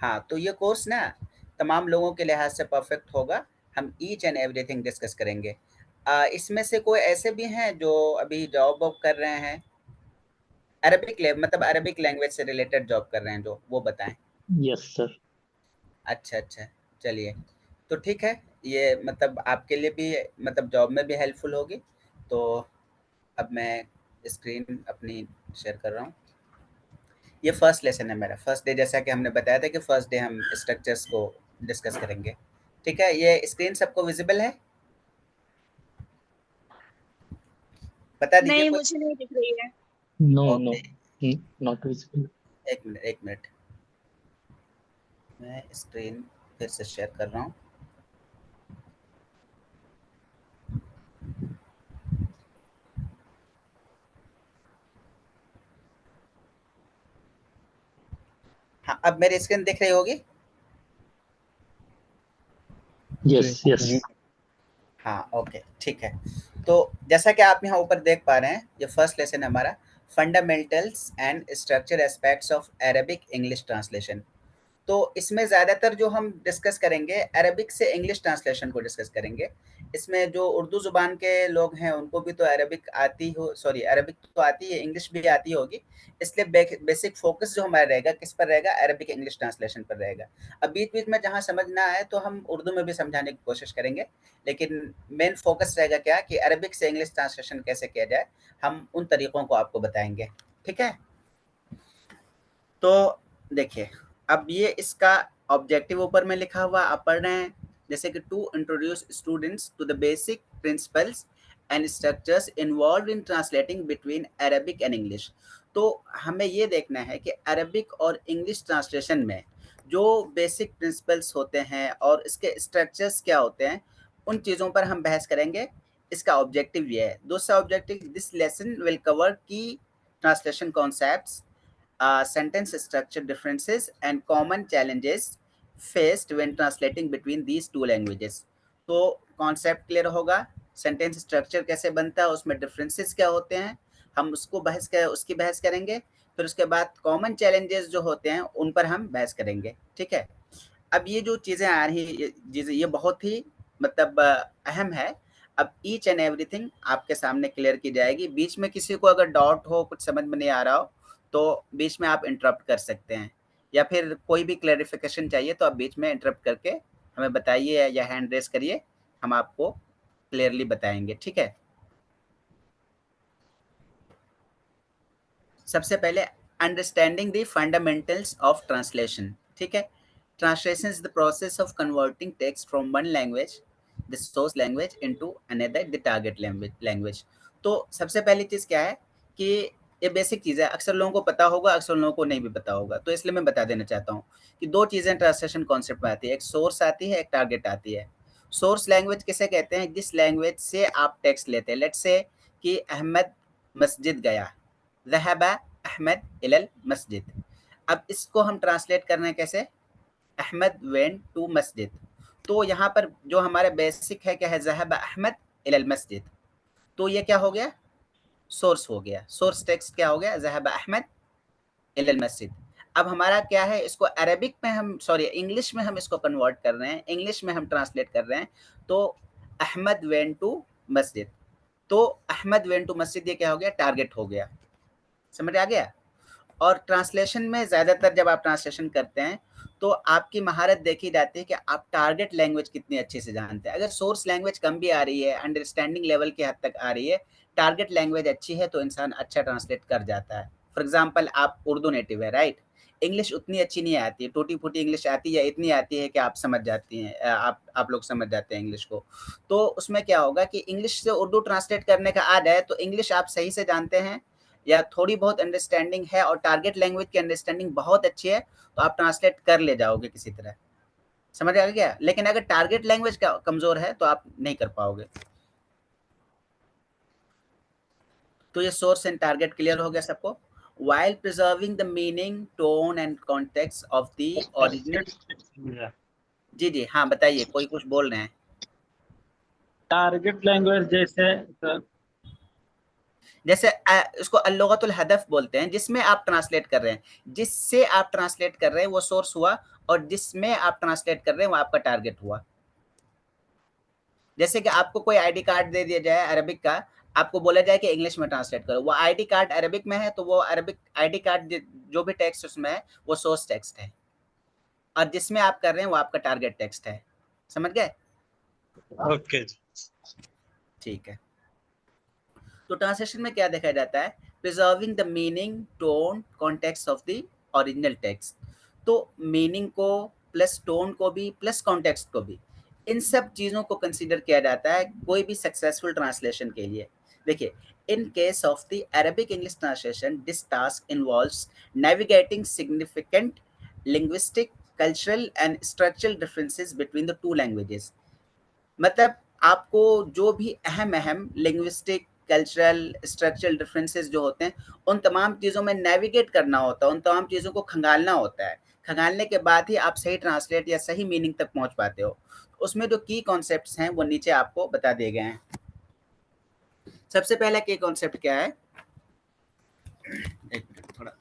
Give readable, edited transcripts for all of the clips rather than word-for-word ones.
हाँ, तो ये कोर्स ना तमाम लोगों के लिहाज से परफेक्ट होगा। हम ईच एंड एवरीथिंग डिस्कस करेंगे। इसमें से कोई ऐसे भी हैं जो अभी जॉब वॉब कर रहे हैं, मतलब अरबिक लैंग्वेज से रिलेटेड जॉब कर रहे हैं, जो वो बताएं। Yes sir. अच्छा अच्छा, चलिए तो ठीक है। ये मतलब आपके लिए भी मतलब जॉब में भी हेल्पफुल होगी। तो अब मैं स्क्रीन अपनी शेयर कर रहा हूँ। ये फर्स्ट लेसन है मेरा, फर्स्ट डे, जैसा कि हमने बताया था कि फर्स्ट डे हम स्ट्रक्चर्स को डिस्कस करेंगे। ठीक है, ये स्क्रीन सबको विजिबल है? बता दीजिए नहीं, कोई। मुझे नहीं दिख रही है। No no, okay, not visible. एक मिनट एक मिनट, मैं स्क्रीन फिर से शेयर कर रहा हूँ। हाँ, अब मेरी स्क्रीन दिख रही होगी। Yes yes. हाँ ओके, ठीक है। तो जैसा कि आप यहाँ ऊपर देख पा रहे हैं, ये फर्स्ट लेसन है हमारा, fundamentals and structure aspects of Arabic English translation. तो इसमें ज़्यादातर जो हम डिस्कस करेंगे, अरबिक से इंग्लिश ट्रांसलेशन को डिस्कस करेंगे। इसमें जो उर्दू ज़ुबान के लोग हैं उनको भी तो अरबिक आती हो, सॉरी अरबिक तो आती है, इंग्लिश भी आती होगी। इसलिए बेसिक फोकस जो हमारा रहेगा किस पर रहेगा, अरबिक इंग्लिश ट्रांसलेशन पर रहेगा। अब बीच बीच में जहाँ समझ ना आए तो हम उर्दू में भी समझाने की कोशिश करेंगे, लेकिन मेन फोकस रहेगा क्या कि अरबिक से इंग्लिश ट्रांसलेशन कैसे किया जाए, हम उन तरीक़ों को आपको बताएंगे। ठीक है, तो देखिए, अब ये इसका ऑब्जेक्टिव ऊपर में लिखा हुआ आप पढ़ रहे हैं, जैसे कि to introduce students to the basic principles and structures involve in translating between Arabic and English. तो हमें ये देखना है कि अरबिक और इंग्लिश ट्रांसलेशन में जो बेसिक प्रिंसिपल्स होते हैं और इसके स्ट्रक्चर्स क्या होते हैं, उन चीज़ों पर हम बहस करेंगे। इसका ऑब्जेक्टिव ये है। दूसरा objective, this lesson will cover की translation concepts, sentence structure differences and common challenges faced when translating between these two languages। तो कॉन्सेप्ट क्लियर होगा, सेंटेंस स्ट्रक्चर कैसे बनता है, उसमें डिफरेंसेस क्या होते हैं, हम उसकी बहस करेंगे। फिर उसके बाद कॉमन चैलेंजेस जो होते हैं उन पर हम बहस करेंगे। ठीक है, अब ये जो चीज़ें आ रही हैं, ये बहुत ही मतलब अहम है। अब ईच एंड एवरीथिंग आपके सामने क्लियर की जाएगी। बीच में किसी को अगर डाउट हो, कुछ समझ में नहीं आ रहा हो, तो बीच में आप इंटरप्ट कर सकते हैं, या फिर कोई भी क्लैरिफिकेशन चाहिए तो आप बीच में इंटरप्ट करके हमें बताइए या हैंड रेस करिए, हम आपको क्लियरली बताएंगे। ठीक है, सबसे पहले understanding the fundamentals of translation. ठीक है, translation is the process of converting text from one language, the source language, into another, the target language. तो सबसे पहली चीज़ क्या है कि ये बेसिक चीज़ है, अक्सर लोगों को पता होगा, अक्सर लोगों को नहीं भी पता होगा, तो इसलिए मैं बता देना चाहता हूँ कि दो चीज़ें ट्रांसलेशन कॉन्सेप्ट में आती है, एक सोर्स आती है, एक टारगेट आती है। सोर्स लैंग्वेज किसे कहते हैं, जिस लैंग्वेज से आप टेक्स्ट लेते हैं। लेट्स से कि अहमद मस्जिद गया, ज़हबा अहमद इलल मस्जिद। अब इसको हम ट्रांसलेट कर रहे हैं कैसे, अहमद वेंट टू मस्जिद। तो यहाँ पर जो हमारे बेसिक है क्या है, ज़हबा अहमद इलल मस्जिद। तो ये क्या हो गया, सोर्स हो गया, सोर्स टेक्स्ट क्या हो गया, ज़हबा अहमद इलल मस्जिद। अब हमारा क्या है, इसको अरबिक में हम, सॉरी इंग्लिश में हम इसको कन्वर्ट कर रहे हैं, इंग्लिश में हम ट्रांसलेट कर रहे हैं। तो अहमद वेंट टू मस्जिद, तो अहमद वेंट टू मस्जिद ये क्या हो गया, टारगेट हो गया। समझ आ गया। और ट्रांसलेशन में ज़्यादातर जब आप ट्रांसलेशन करते हैं तो आपकी महारत देखी जाती है कि आप टारगेट लैंग्वेज कितनी अच्छे से जानते हैं। अगर सोर्स लैंग्वेज कम भी आ रही है, अंडरस्टैंडिंग लेवल की हद तक आ रही है, टारगेट लैंग्वेज अच्छी है तो इंसान अच्छा ट्रांसलेट कर जाता है। फॉर एग्जाम्पल, आप उर्दू नेटिव है, राइट, इंग्लिश उतनी अच्छी नहीं आती है, टूटी फूटी इंग्लिश आती है, इतनी आती है कि आप समझ जाती हैं, आप लोग समझ जाते हैं इंग्लिश को। तो उसमें क्या होगा कि इंग्लिश से उर्दू ट्रांसलेट करने का आ जाए तो इंग्लिश आप सही से जानते हैं या थोड़ी बहुत अंडरस्टैंडिंग है और टारगेट लैंग्वेज की अंडरस्टैंडिंग बहुत अच्छी है, तो आप ट्रांसलेट कर ले जाओगे किसी तरह। समझ आ गया। लेकिन अगर टारगेट लैंग्वेज का कमजोर है तो आप नहीं कर पाओगे। तो ये सोर्स एंड टारगेट क्लियर हो गया सबको। while preserving the meaning, tone and context of the original। जी जी हाँ बताइए, कोई कुछ बोल रहे हैं। टारगेट लैंग्वेज जैसे सर, जैसे इसको अल्लुगतुल हदफ बोलते हैं, जिसमें आप ट्रांसलेट कर रहे हैं, जिससे आप ट्रांसलेट कर रहे हैं वो सोर्स हुआ, और जिसमें आप ट्रांसलेट कर रहे हैं वो आपका टारगेट हुआ। जैसे कि आपको कोई आईडी कार्ड दे दिया जाए अरबिक का, आपको बोला जाए कि इंग्लिश में ट्रांसलेट करो, वो आईडी कार्ड अरबिक में है तो वो अरबिक आईडी कार्ड जो भी टेक्स्ट उसमें है वो सोर्स टेक्स्ट है, और जिसमें आप कर रहे हैं वो आपका टारगेट टेक्स्ट है। समझ गए? ओके जी। ठीक है। तो ट्रांसलेशन में क्या देखा जाता है? Preserving the meaning, tone, context of the original text. तो मीनिंग को प्लस टोन को भी प्लस कॉन्टेक्स्ट को भी, इन सब चीज़ों को कंसीडर किया जाता है कोई भी सक्सेसफुल ट्रांसलेशन के लिए। देखिए, in case of the Arabic English translation, this task involves navigating significant linguistic, cultural and structural differences between the two languages. मतलब आपको जो भी अहम लिंग्विस्टिक, कल्चरल, स्ट्रक्चरल डिफरेंसेस जो होते हैं, उन तमाम चीज़ों में नेविगेट करना होता है, उन तमाम चीज़ों को खंगालना होता है। खंगालने के बाद ही आप सही ट्रांसलेट या सही मीनिंग तक पहुंच पाते हो। उसमें जो की कॉन्सेप्ट्स हैं वो नीचे आपको बता दिए गए हैं। सबसे पहला की कॉन्सेप्ट क्या है? एक मिनट, थोड़ा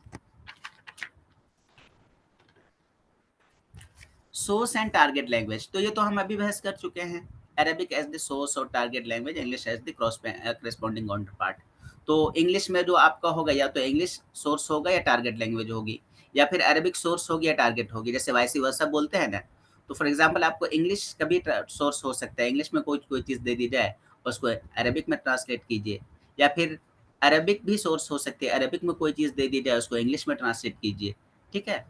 सोर्स एंड टारगेट लैंग्वेज, तो ये तो हम अभी बहस कर चुके हैं। अरेबिक एज द सोर्स और target language, English as the करस्पॉन्डिंग काउंटर पार्ट। तो इंग्लिश में जो आपका होगा या तो इंग्लिश सोर्स होगा या टारगेट लैंग्वेज होगी, या फिर अरेबिक सोर्स होगी या टारगेट होगी, जैसे वाइस वर्सा बोलते हैं ना। तो फॉर एग्जाम्पल आपको इंग्लिश का भी सोर्स हो सकता है, इंग्लिश में कोई कोई चीज़ दे दी जाए, उसको अरेबिक में ट्रांसलेट कीजिए, या फिर अरेबिक भी सोर्स हो सकती है, अरेबिक में कोई चीज़ दे दी जाए उसको इंग्लिश में ट्रांसलेट कीजिए। ठीक है।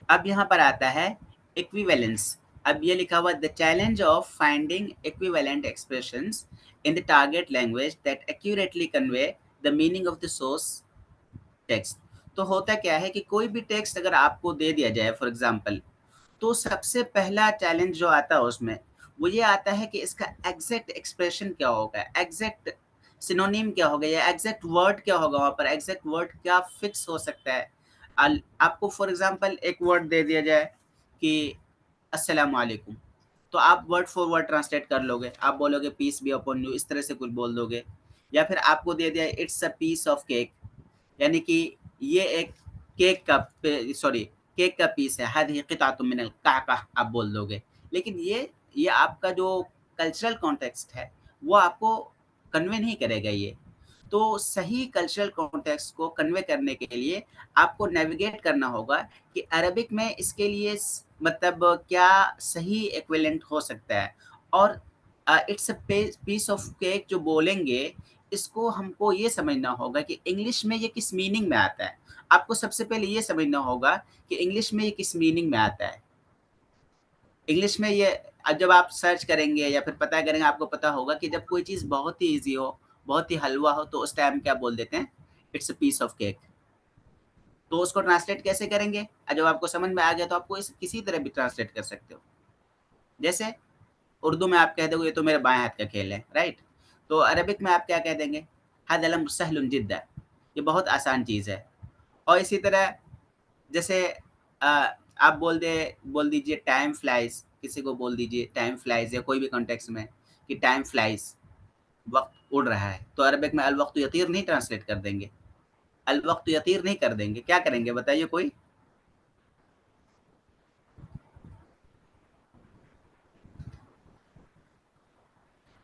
अब यहाँ पर आता है इक्विवेलेंस। अब ये लिखा हुआ the challenge of finding equivalent expressions in the target language that accurately convey the meaning of the source text. तो होता क्या है कि कोई भी टेक्स्ट अगर आपको दे दिया जाए फॉर एग्जांपल, तो सबसे पहला चैलेंज जो आता है उसमें वो ये आता है कि इसका एग्जैक्ट एक्सप्रेशन क्या होगा, एग्जैक्ट सिनोनिम क्या होगा, या एग्जैक्ट वर्ड क्या होगा, वहाँ पर एग्जैक्ट वर्ड क्या फिक्स हो सकता है। आपको फॉर एग्जांपल एक वर्ड दे दिया जाए कि अस्सलाम वालेकुम, तो आप वर्ड फॉर वर्ड ट्रांसलेट कर लोगे, आप बोलोगे पीस बी अपॉन यू, इस तरह से कुछ बोल दोगे। या फिर आपको दे दिया it's a piece of cake, यानी कि ये एक केक का सॉरी केक का पीस है, हादिही क़ितातुम मिनल काका आप बोल दोगे। लेकिन ये आपका जो कल्चरल कॉन्टेक्स्ट है वो आपको कन्वे नहीं करेगा ये। तो सही कल्चरल कॉन्टेक्स्ट को कन्वे करने के लिए आपको नेविगेट करना होगा कि अरबिक में इसके लिए मतलब क्या सही इक्विवेलेंट हो सकता है। और it's a piece of cake जो बोलेंगे, इसको हमको ये समझना होगा कि इंग्लिश में ये किस मीनिंग में आता है। आपको सबसे पहले ये समझना होगा कि इंग्लिश में ये किस मीनिंग में आता है। इंग्लिश में ये जब आप सर्च करेंगे या फिर पता करेंगे, आपको पता होगा कि जब कोई चीज़ बहुत ही ईज़ी हो, बहुत ही हलवा हो, तो उस टाइम क्या बोल देते हैं? It's a piece of cake. तो उसको ट्रांसलेट कैसे करेंगे? जब आपको समझ में आ गया तो आपको इस किसी तरह भी ट्रांसलेट कर सकते हो। जैसे उर्दू में आप कह दोगे ये तो मेरे बाएँ हाथ का खेल है, राइट? तो अरबिक में आप क्या कह देंगे? हाज़ा अम्र सहलुन जिद्दा, ये बहुत आसान चीज़ है। और इसी तरह जैसे आप बोल दीजिए टाइम फ्लाइज़, किसी को बोल दीजिए टाइम फ्लाइज़, या कोई भी कॉन्टेक्स्ट में कि टाइम फ्लाइज़, वक़्त उड़ रहा है, तो अरबिक में अल वक़्तु यतीर नहीं ट्रांसलेट कर देंगे, अल वक़्तु यतीर नहीं कर देंगे, क्या करेंगे बताइए कोई?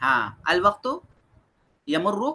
हाँ, अल वक़्तु यमुर्रु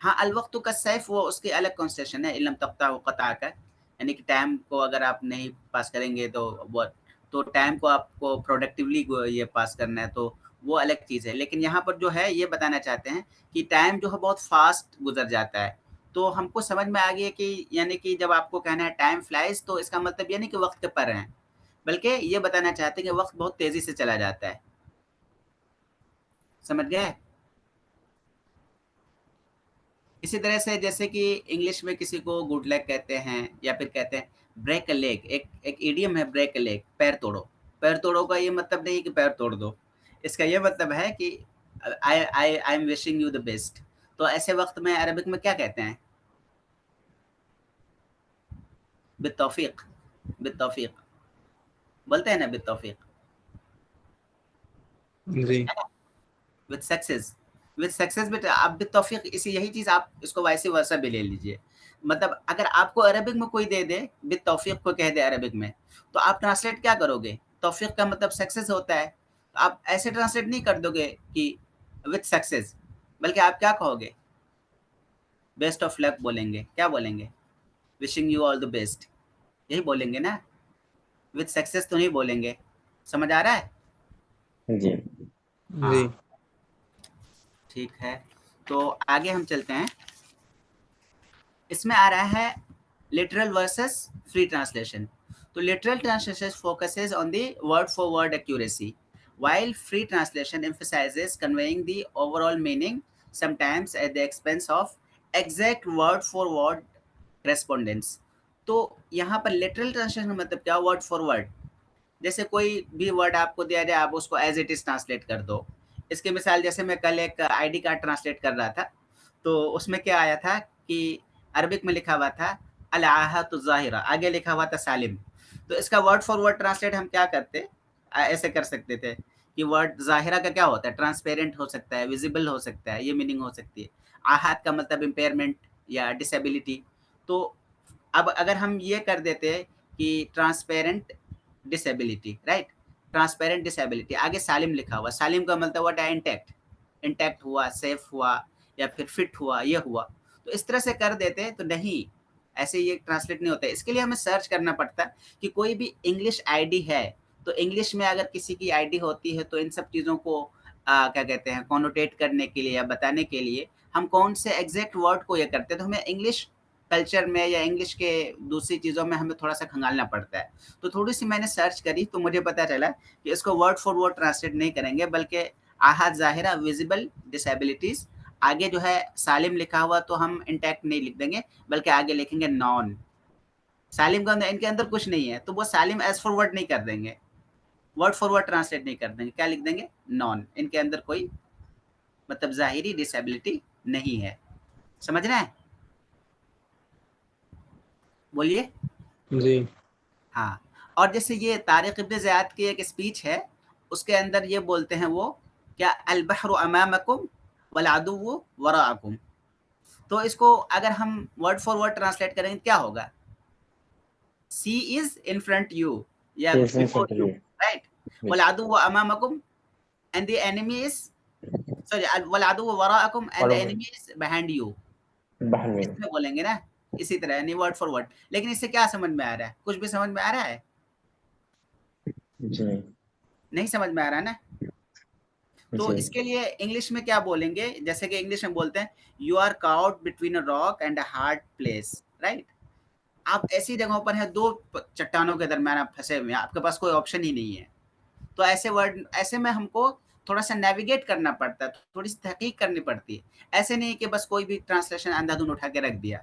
हाँ, अल वक़्तु कस्सैफ वो उसकी अलग कंसेशन है, इल्लम तक़तअहु क़तअक, यानी कि टाइम को अगर आप नहीं पास करेंगे तो वो, तो टाइम को आपको प्रोडक्टिवली ये पास करना है, तो वो अलग चीज़ है। लेकिन यहाँ पर जो है ये बताना चाहते हैं कि टाइम जो है बहुत फ़ास्ट गुज़र जाता है। तो हमको समझ में आ गया कि यानी कि जब आपको कहना है टाइम फ्लाइज़, तो इसका मतलब ये नहीं कि वक़्त पर हैं, बल्कि ये बताना चाहते हैं कि वक़्त बहुत तेज़ी से चला जाता है। समझ गए? इसी तरह से जैसे कि इंग्लिश में किसी को गुड लक कहते हैं, या फिर कहते हैं ब्रेक अ लेग, एक इडियम है ब्रेक अ लेग, पैर तोड़ो। पैर तोड़ो का ये मतलब नहीं कि पैर तोड़ दो, इसका ये मतलब है कि I am wishing you the best. तो ऐसे वक्त में अरबिक में क्या कहते हैं? बित्तौफीक, बित्तौफीक बोलते हैं ना, बित्तौफीक, जी। है ना? विद सक्सेस बेटा आप विद तौफीक, इसी यही चीज़ आप इसको वैसे वर्सा भी ले लीजिए। मतलब अगर आपको अरबिक में कोई दे दे, विद तौफीक को कह दे अरबिक में, तो आप ट्रांसलेट क्या करोगे? तौफीक का मतलब सक्सेस होता है, तो आप ऐसे ट्रांसलेट नहीं कर दोगे कि विद सक्सेस, बल्कि आप क्या कहोगे? बेस्ट ऑफ लक बोलेंगे। क्या बोलेंगे? Wishing you all the best, यही बोलेंगे ना, विद सक्सेस तो नहीं बोलेंगे। समझ आ रहा है? जी जी हाँ, ठीक है। तो आगे हम चलते हैं। इसमें आ रहा है लिटरल वर्सेस फ्री ट्रांसलेशन। तो literal translation focuses on the word for word accuracy, while free translation emphasizes conveying the overall meaning, sometimes at the expense of exact word for word correspondence। तो यहाँ पर literal translation मतलब क्या? Word for word, जैसे कोई भी word आपको दिया जाए आप उसको एज इट इज ट्रांसलेट कर दो। इसकी मिसाल जैसे मैं कल एक आईडी कार्ड ट्रांसलेट कर रहा था, तो उसमें क्या आया था कि अरबिक में लिखा हुआ था अल आहतु ज़ाहिरा, आगे लिखा हुआ था सालिम। तो इसका वर्ड फॉर वर्ड ट्रांसलेट हम क्या करते, ऐसे कर सकते थे कि वर्ड ज़ाहिरा का क्या होता है? ट्रांसपेरेंट हो सकता है, विजिबल हो सकता है, ये मीनिंग हो सकती है। आहत का मतलब इम्पेयरमेंट या डिसेबिलिटी। तो अब अगर हम ये कर देते कि transparent disability, right, transparent disability, आगे सालिम लिखा हुआ, सालिम का मतलब व्हाट है? इंटैक्ट, इंटैक्ट हुआ, सेफ हुआ, या फिर फिट हुआ, ये हुआ। तो इस तरह से कर देते तो नहीं, ऐसे ये ट्रांसलेट नहीं होता है। इसके लिए हमें सर्च करना पड़ता है कि कोई भी इंग्लिश आईडी है, तो इंग्लिश में अगर किसी की आईडी होती है तो इन सब चीज़ों को क्या कहते हैं, कॉनोटेट करने के लिए या बताने के लिए हम कौन से एग्जैक्ट वर्ड को ये करते हैं, तो हमें इंग्लिश कल्चर में या इंग्लिश के दूसरी चीज़ों में हमें थोड़ा सा खंगालना पड़ता है। तो थोड़ी सी मैंने सर्च करी तो मुझे पता चला कि इसको वर्ड फॉर वर्ड ट्रांसलेट नहीं करेंगे, बल्कि आहत ज़ाहिरा विजिबल डिसेबिलिटीज़, आगे जो है सालिम लिखा हुआ तो हम इंटैक्ट नहीं लिख देंगे, बल्कि आगे लिखेंगे नॉन। सालिम का इनके अंदर कुछ नहीं है, तो वो सालिम एज फॉरवर्ड नहीं कर देंगे, वर्ड फॉर वर्ड ट्रांसलेट नहीं कर देंगे, क्या लिख देंगे? नॉन। इनके अंदर कोई मतलब ज़ाहिरी डिसेबिलिटी नहीं है। समझ रहे हैं? बोलिए। जी हाँ, और जैसे ये तारिक इब्न ज़ियाद की एक स्पीच है, उसके अंदर ये बोलते हैं वो क्या, अल बहरु अमामकुम वल अदुव्वु वराअकुम। तो इसको अगर हम वर्ड फॉर वर्ड ट्रांसलेट करेंगे क्या होगा? Sea is in front you या yes in before front of you, you right. वल yes अदुव्वु अमामकुम and the enemy is, sorry, वल अदुव्वु वराअकुम एंड द और एनिमी इज बिहाइंड यू। बहन इसमें बोलेंगे ना, इसी तरह यानी वर्ड फॉर वर्ड। लेकिन इससे क्या समझ में आ रहा है? कुछ भी समझ में आ रहा है? जी नहीं समझ में आ रहा है ना? तो जी इसके लिए इंग्लिश में क्या बोलेंगे? जैसे कि इंग्लिश में बोलते हैं you are caught between a rock and a hard place, right. आप ऐसी जगहों पर हैं, दो चट्टानों के दरमियान आप फंसे हुए हैं, आपके पास कोई ऑप्शन ही नहीं है। तो ऐसे वर्ड, ऐसे में हमको थोड़ा सा नेविगेट करना पड़ता है, थोड़ी सी तहकीक करनी पड़ती है। ऐसे नहीं कि बस कोई भी ट्रांसलेशन अंधाधुन उठा के रख दिया।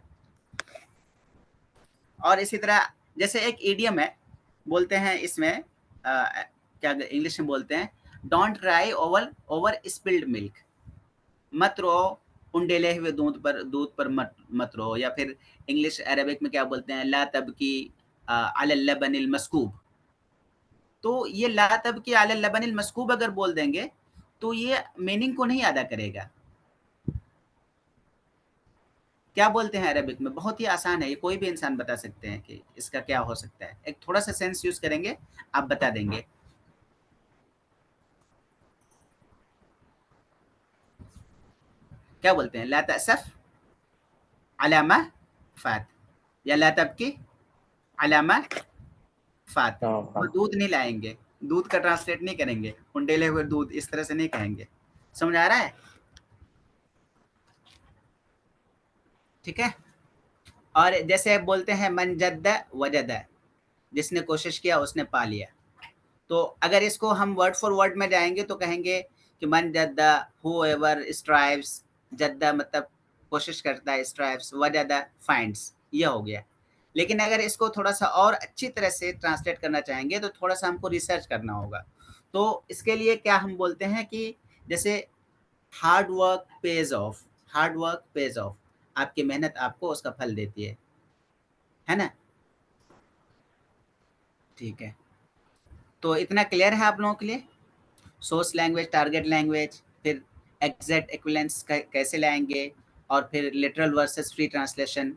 और इसी तरह जैसे एक ईडियम है, बोलते हैं इसमें क्या इंग्लिश में बोलते हैं, don't try over over spilled milk, मत रो उंडेले हुए दूध पर मत रो। या फिर इंग्लिश अरबिक में क्या बोलते हैं, ला तबकी अलल लबनिल मस्कूब। तो ये ला तबकी अलल लबनिल मस्कूब अगर बोल देंगे तो ये मीनिंग को नहीं अदा करेगा। क्या बोलते हैं अरबिक में? बहुत ही आसान है, ये कोई भी इंसान बता सकते हैं कि इसका क्या हो सकता है। एक थोड़ा सा सेंस यूज करेंगे, आप बता देंगे। क्या बोलते हैं? ला तअसफ अला मा फात, या ला तबकी अला मा फात। हाँ वो हाँ दूध नहीं लाएंगे, दूध का ट्रांसलेट नहीं करेंगे, उंडेले हुए दूध, इस तरह से नहीं कहेंगे। समझ आ रहा है? ठीक है। और जैसे आप बोलते हैं मन जद्दा वजदा, जिसने कोशिश किया उसने पा लिया। तो अगर इसको हम वर्ड फॉर वर्ड में जाएंगे तो कहेंगे कि मन जद्दा, हूएवर स्ट्राइव्स, जद्दा मतलब कोशिश करता है, स्ट्राइव्स, वजदा फाइंड्स, ये हो गया। लेकिन अगर इसको थोड़ा सा और अच्छी तरह से ट्रांसलेट करना चाहेंगे तो थोड़ा सा हमको रिसर्च करना होगा। तो इसके लिए क्या हम बोलते हैं कि जैसे hard work page of, hard work page of, आपकी मेहनत आपको उसका फल देती है ना? ठीक है। तो इतना क्लियर है आप लोगों के लिए? सोर्स लैंग्वेज, टारगेट लैंग्वेज, फिर एग्जैक्ट इक्विवेलेंस कैसे लाएंगे, और फिर लिटरल वर्सेस फ्री ट्रांसलेशन।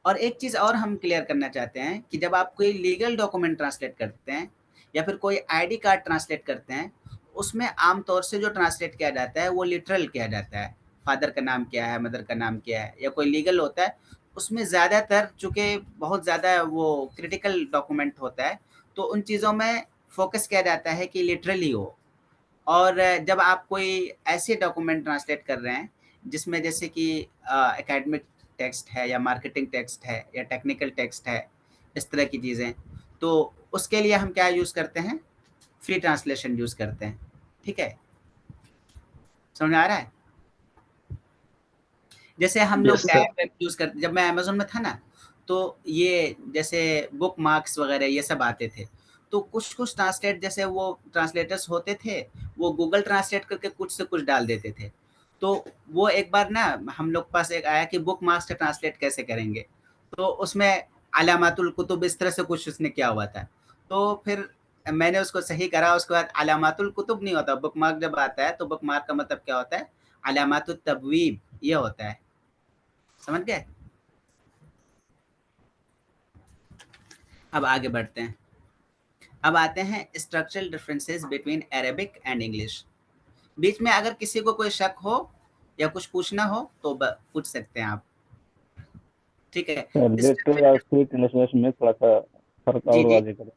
और एक चीज़ और हम क्लियर करना चाहते हैं कि जब आप कोई लीगल डॉक्यूमेंट ट्रांसलेट करते हैं या फिर कोई आईडी कार्ड ट्रांसलेट करते हैं, उसमें आमतौर से जो ट्रांसलेट किया जाता है वो लिटरल किया जाता है। फादर का नाम क्या है, मदर का नाम क्या है, या कोई लीगल होता है, उसमें ज़्यादातर चूँकि बहुत ज़्यादा वो क्रिटिकल डॉक्यूमेंट होता है, तो उन चीज़ों में फ़ोकस किया जाता है कि लिटरली हो। और जब आप कोई ऐसे डॉक्यूमेंट ट्रांसलेट कर रहे हैं जिसमें जैसे कि एकेडमिक टेक्स्ट है या मार्केटिंग टेक्स्ट है या टेक्निकल टेक्स्ट है, इस तरह की चीज़ें, तो उसके लिए हम क्या यूज़ करते हैं, फ्री ट्रांसलेशन यूज़ करते हैं। ठीक है, समझ में आ रहा है? जैसे हम लोग यस क्या सर। यूज़ करते, जब मैं अमेज़न में था ना, तो ये जैसे बुक मार्क्स वगैरह ये सब आते थे, तो कुछ-कुछ ट्रांसलेट जैसे वो ट्रांसलेटर्स होते थे, वो गूगल ट्रांसलेट करके कुछ से कुछ डाल देते थे। तो वो एक बार ना हम लोग के पास एक आया कि बुक मार्क्स से ट्रांसलेट कैसे करेंगे? तो उसमें अलामातुल कुतुब इस तरह से कुछ उसने किया हुआ था। तो फिर मैंने उसको सही करा, उसके बाद अलामातुल कुतुब नहीं होता, बुकमार्क जब आता है तो बुकमार्क का मतलब क्या होता है? अलामातुत तबवीब ये होता है। समझ गए? अब आगे बढ़ते हैं। अब आते हैं structural differences between Arabic and English. बीच में अगर किसी को कोई शक हो या कुछ पूछना हो तो पूछ सकते हैं आप। ठीक है, लिटरल और फ्री ट्रांसलेशन में थोड़ा सा फर्क जी और जी वाजे करें।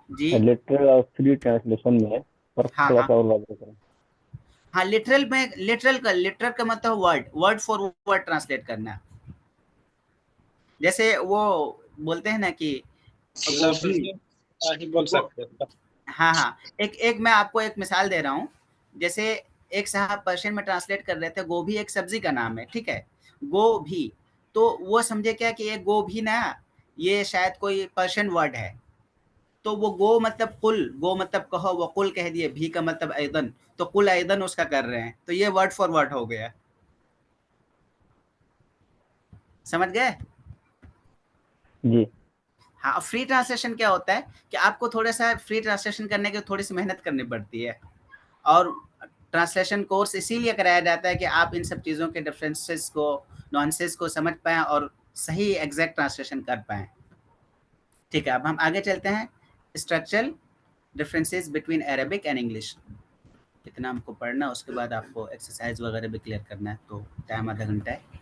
जी। लिटरल और फ्री ट्रांसलेशन में फर्क हाँ थोड़ा हाँ सा और वाजे करें। हाँ, लिटरल में लिटरल का मतलब word word for word translate करना। जैसे वो बोलते हैं ना कि लफ्ज गोभी। ही बोल गो सकते हैं। हाँ हाँ, एक एक मैं आपको एक मिसाल दे रहा हूँ। जैसे एक साहब पर्शियन में ट्रांसलेट कर रहे थे, गोभी एक सब्जी का नाम है, ठीक है, गोभी। तो वो समझे क्या कि ये गोभी ना, ये शायद कोई पर्शियन वर्ड है। तो वो गो मतलब कुल, गो मतलब कहो, वो कुल कह दिए, भी का मतलब ऐदन, तो कुल ऐदन उसका कर रहे हैं, तो ये वर्ड फॉर वर्ड हो गया। समझ गए? जी हाँ, फ्री ट्रांसलेशन क्या होता है कि आपको थोड़ा सा फ्री ट्रांसलेशन करने की थोड़ी सी मेहनत करनी पड़ती है। और ट्रांसलेशन कोर्स इसीलिए कराया जाता है कि आप इन सब चीज़ों के डिफरेंसेस को, नॉनसेंस को समझ पाएँ और सही एग्जैक्ट ट्रांसलेशन कर पाएँ। ठीक है, अब हम आगे चलते हैं। Structural differences between Arabic and English. इतना हमको पढ़ना, उसके बाद आपको एक्सरसाइज वगैरह भी क्लियर करना है, तो टाइम आधा घंटा है।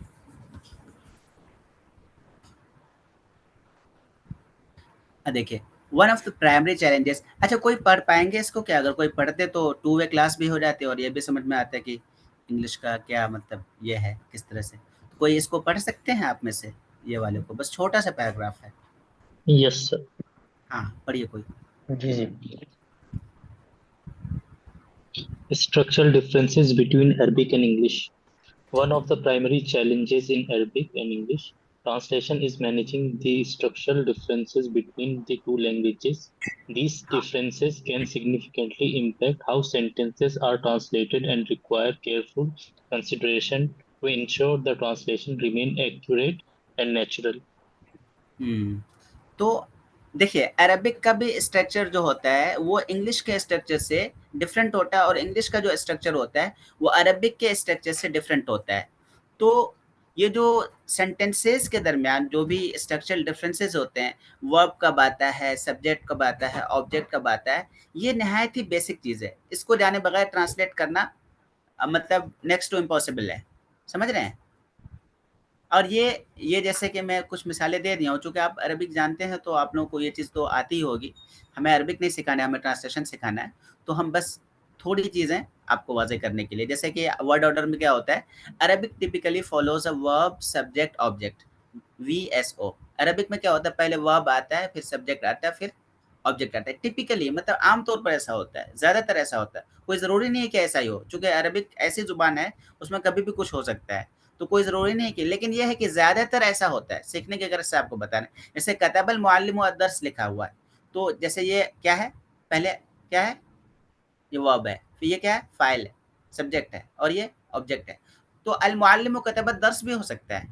देखिए, one of the primary challenges, अच्छा कोई पढ़ पाएंगे इसको क्या? अगर कोई पढ़ते तो टू वे क्लास भी हो जाती और ये भी समझ में आता है कि इंग्लिश का क्या मतलब ये है, किस तरह से। तो कोई इसको पढ़ सकते हैं आप में से? ये वाले को बस छोटा सा पैराग्राफ है। Yes, sir. हाँ, पढ़िए कोई। जी जी। Structural differences between Arabic and English. One of the primary challenges in Arabic and English translation is managing the structural differences between the two languages. These हाँ। differences can significantly impact how sentences are translated and require careful consideration to ensure the translation remain accurate and natural. तो देखिए, Arabic का भी structure जो होता है वो English के स्ट्रक्चर से डिफरेंट होता है, और इंग्लिश का जो स्ट्रक्चर होता है वो अरबिक के स्ट्रक्चर से डिफरेंट होता है। तो ये जो सेंटेंसेस के दरमियान जो भी स्ट्रक्चरल डिफरेंसेस होते हैं, वर्ब कब आता है, सब्जेक्ट कब आता है, ऑब्जेक्ट कब आता है, ये नहायत ही बेसिक चीज़ है। इसको जाने बगैर ट्रांसलेट करना मतलब नेक्स्ट टू इम्पॉसिबल है। समझ रहे हैं? और ये जैसे कि मैं कुछ मिसालें दे दिया हूँ, चूँकि आप अरबिक जानते हैं तो आप लोगों को ये चीज़ तो आती ही होगी। हमें अरबिक नहीं सिखाना है, हमें ट्रांसलेशन सिखाना है। तो हम बस थोड़ी चीज़ें आपको वाज़ेह करने के लिए, जैसे कि वर्ड ऑर्डर में क्या होता है, Arabic typically follows a verb, subject, object, VSO. Arabic में क्या होता है, पहले वर्ब आता है, फिर सब्जेक्ट आता है, फिर ऑब्जेक्ट आता है। टिपिकली मतलब आम तौर पर ऐसा होता है, ज़्यादातर ऐसा होता है। कोई ज़रूरी नहीं है कि ऐसा ही हो, चूँकि अरबिक ऐसी ज़ुबान है, उसमें कभी भी कुछ हो सकता है। तो कोई ज़रूरी नहीं है कि, लेकिन ये है कि ज़्यादातर ऐसा होता है। सीखने की गरज से आपको बताना है। जैसे कतबल मुअल्लिमु अद-दर्स लिखा हुआ है, तो जैसे ये क्या है, पहले क्या है, ये वर्ब है, फिर ये क्या है, फ़ाइल है, सब्जेक्ट है, और ये ऑब्जेक्ट है। तो अल मुअल्लिमु कतब अद-दर्स भी हो सकता है,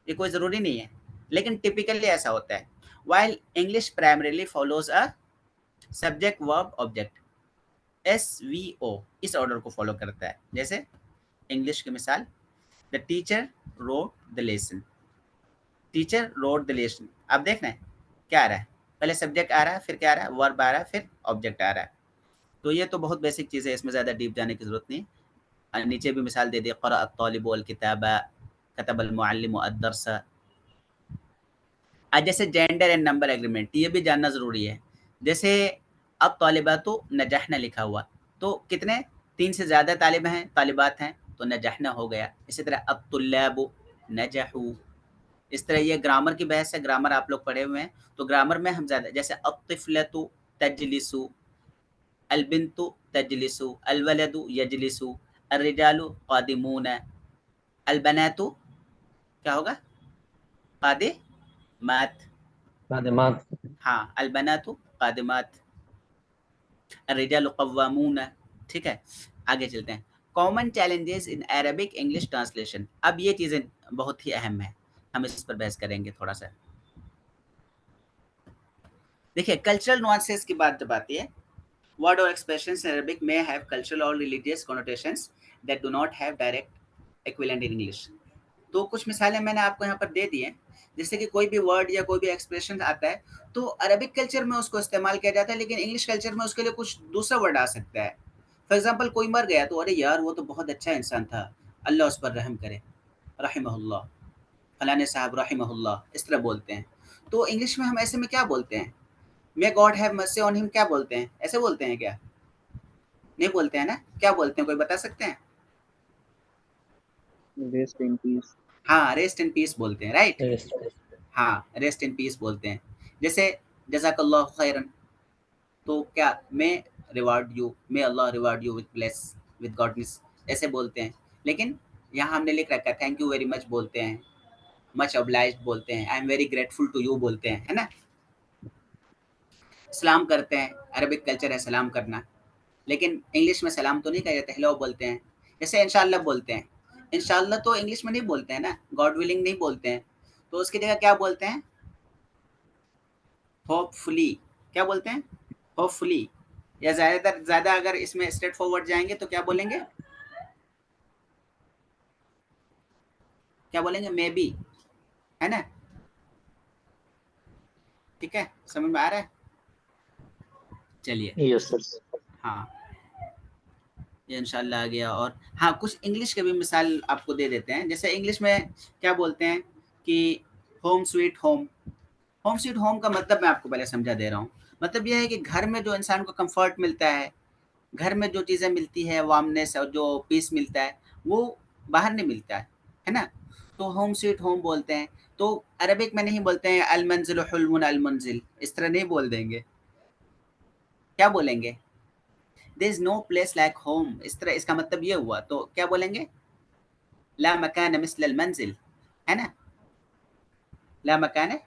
ये कोई ज़रूरी नहीं है, लेकिन टिपिकली ऐसा होता है। While English primarily follows a subject, verb, object. SVO इस ऑर्डर को फॉलो करता है। जैसे इंग्लिश की मिसाल, the teacher wrote the lesson, teacher wrote the lesson. आप देख रहे हैं क्या आ रहा है, पहले सब्जेक्ट आ रहा है, फिर क्या आ रहा है, वर्ब आ रहा है, फिर ऑब्जेक्ट आ रहा है। तो ये तो बहुत बेसिक चीज़ है, इसमें ज़्यादा डीप जाने की ज़रूरत नहीं। नीचे भी मिसाल दे दी, क़रा अत-तालिबु अल-किताबा, कतब अल-मुअल्लिमु अद-दर्स। जैसे जेंडर एंड नंबर एग्रीमेंट, ये भी जानना ज़रूरी है। जैसे अब तालिबातु नजहना लिखा हुआ, तो कितने, 3 से ज़्यादा तालिब हैं, तालिबात हैं, तो नजहना हो गया। इसी तरह अब तुल्लाबु नजहू। इस तरह ये ग्रामर की बहस है, ग्रामर आप लोग पढ़े हुए हैं, तो ग्रामर में हम ज़्यादा, जैसे अब तिफलतु तजलिसु, अलबिन्तु तजलिसु, अलवलदु यजलिसु, अर्रिजालु कादिमून, अलबनातु क्या होगा, कादिमात। खादिमात। हाँ, अलबनातु कादिमात, अर्रिजालु कव्वामून। ठीक है, आगे चलते हैं। Common challenges in Arabic English translation. अब ये चीज़ें बहुत ही अहम है, हम इस पर बहस करेंगे थोड़ा सा। देखिए, कल्चरल नुआंसेस की बात जब आती है, वर्ड और expressions in Arabic may have cultural or religious connotations that do not have direct equivalent in English। तो कुछ मिसालें मैंने आपको यहाँ पर दे दी हैं। जैसे कि कोई भी वर्ड या कोई भी एक्सप्रेशन आता है, तो अरबिक कल्चर में उसको इस्तेमाल किया जाता है, लेकिन इंग्लिश कल्चर में उसके लिए कुछ दूसरा वर्ड आ सकता है। फॉर एग्जाम्पल, कोई मर गया तो अरे यार वो तो बहुत अच्छा इंसान था, अल्लाह उस पर रहम करे, रहिमहुल्लाह, फलाने साहब रहिमहुल्लाह, इस तरह बोलते हैं। तो इंग्लिश में हम ऐसे में क्या बोलते हैं, may God have mercy on him, क्या बोलते हैं, ऐसे बोलते हैं क्या, नहीं बोलते हैं ना, क्या बोलते हैं, कोई बता सकते हैं? Rest in peace. हाँ, रेस्ट इन पीस बोलते हैं, राइट। रेस्ट। हाँ, रेस्ट इन पीस बोलते हैं। जैसे जज़ाकल्लाहु खैरन, तो क्या, may reward you, may Allah reward you with bless, with goodness, ऐसे बोलते हैं। लेकिन यहाँ हमने लिख रखा है थैंक यू वेरी मच बोलते हैं, मच ऑब्लाइज्ड बोलते हैं, I am very grateful to you बोलते हैं, है ना। सलाम करते हैं, अरबिक कल्चर है सलाम करना, लेकिन इंग्लिश में सलाम तो नहीं कहा जाता, हेलो बोलते हैं। जैसे इंशाल्लाह बोलते हैं, इंशाल्लाह तो इंग्लिश में नहीं बोलते हैं ना, गॉड विलिंग नहीं बोलते हैं, तो उसकी जगह क्या बोलते हैं, होपफुली। क्या बोलते हैं, होपफुली। या ज़्यादा अगर इसमें स्ट्रेट फॉरवर्ड जाएंगे तो क्या बोलेंगे, क्या बोलेंगे, मे बी, है ना। ठीक है, समझ में आ रहा है, चलिए। Yes, sir. हाँ, ये इंशाल्लाह आ गया। और हाँ, कुछ इंग्लिश के भी मिसाल आपको दे देते हैं। जैसे इंग्लिश में क्या बोलते हैं कि home sweet home. Home sweet home का मतलब मैं आपको पहले समझा दे रहा हूँ। मतलब ये है कि घर में जो इंसान को कंफर्ट मिलता है, घर में जो चीज़ें मिलती है, वार्मनेस और जो पीस मिलता है, वो बाहर नहीं मिलता है ना। तो होम स्वीट होम बोलते हैं। तो अरबिक में नहीं बोलते हैं अल मंजिल हुल्मुन अल मंजिल, इस तरह नहीं बोल देंगे। क्या बोलेंगे, there is no place like home, इस तरह इसका मतलब ये हुआ। तो क्या बोलेंगे, ला मकान मिस्ल अल मंजिल, है ना, ला मकान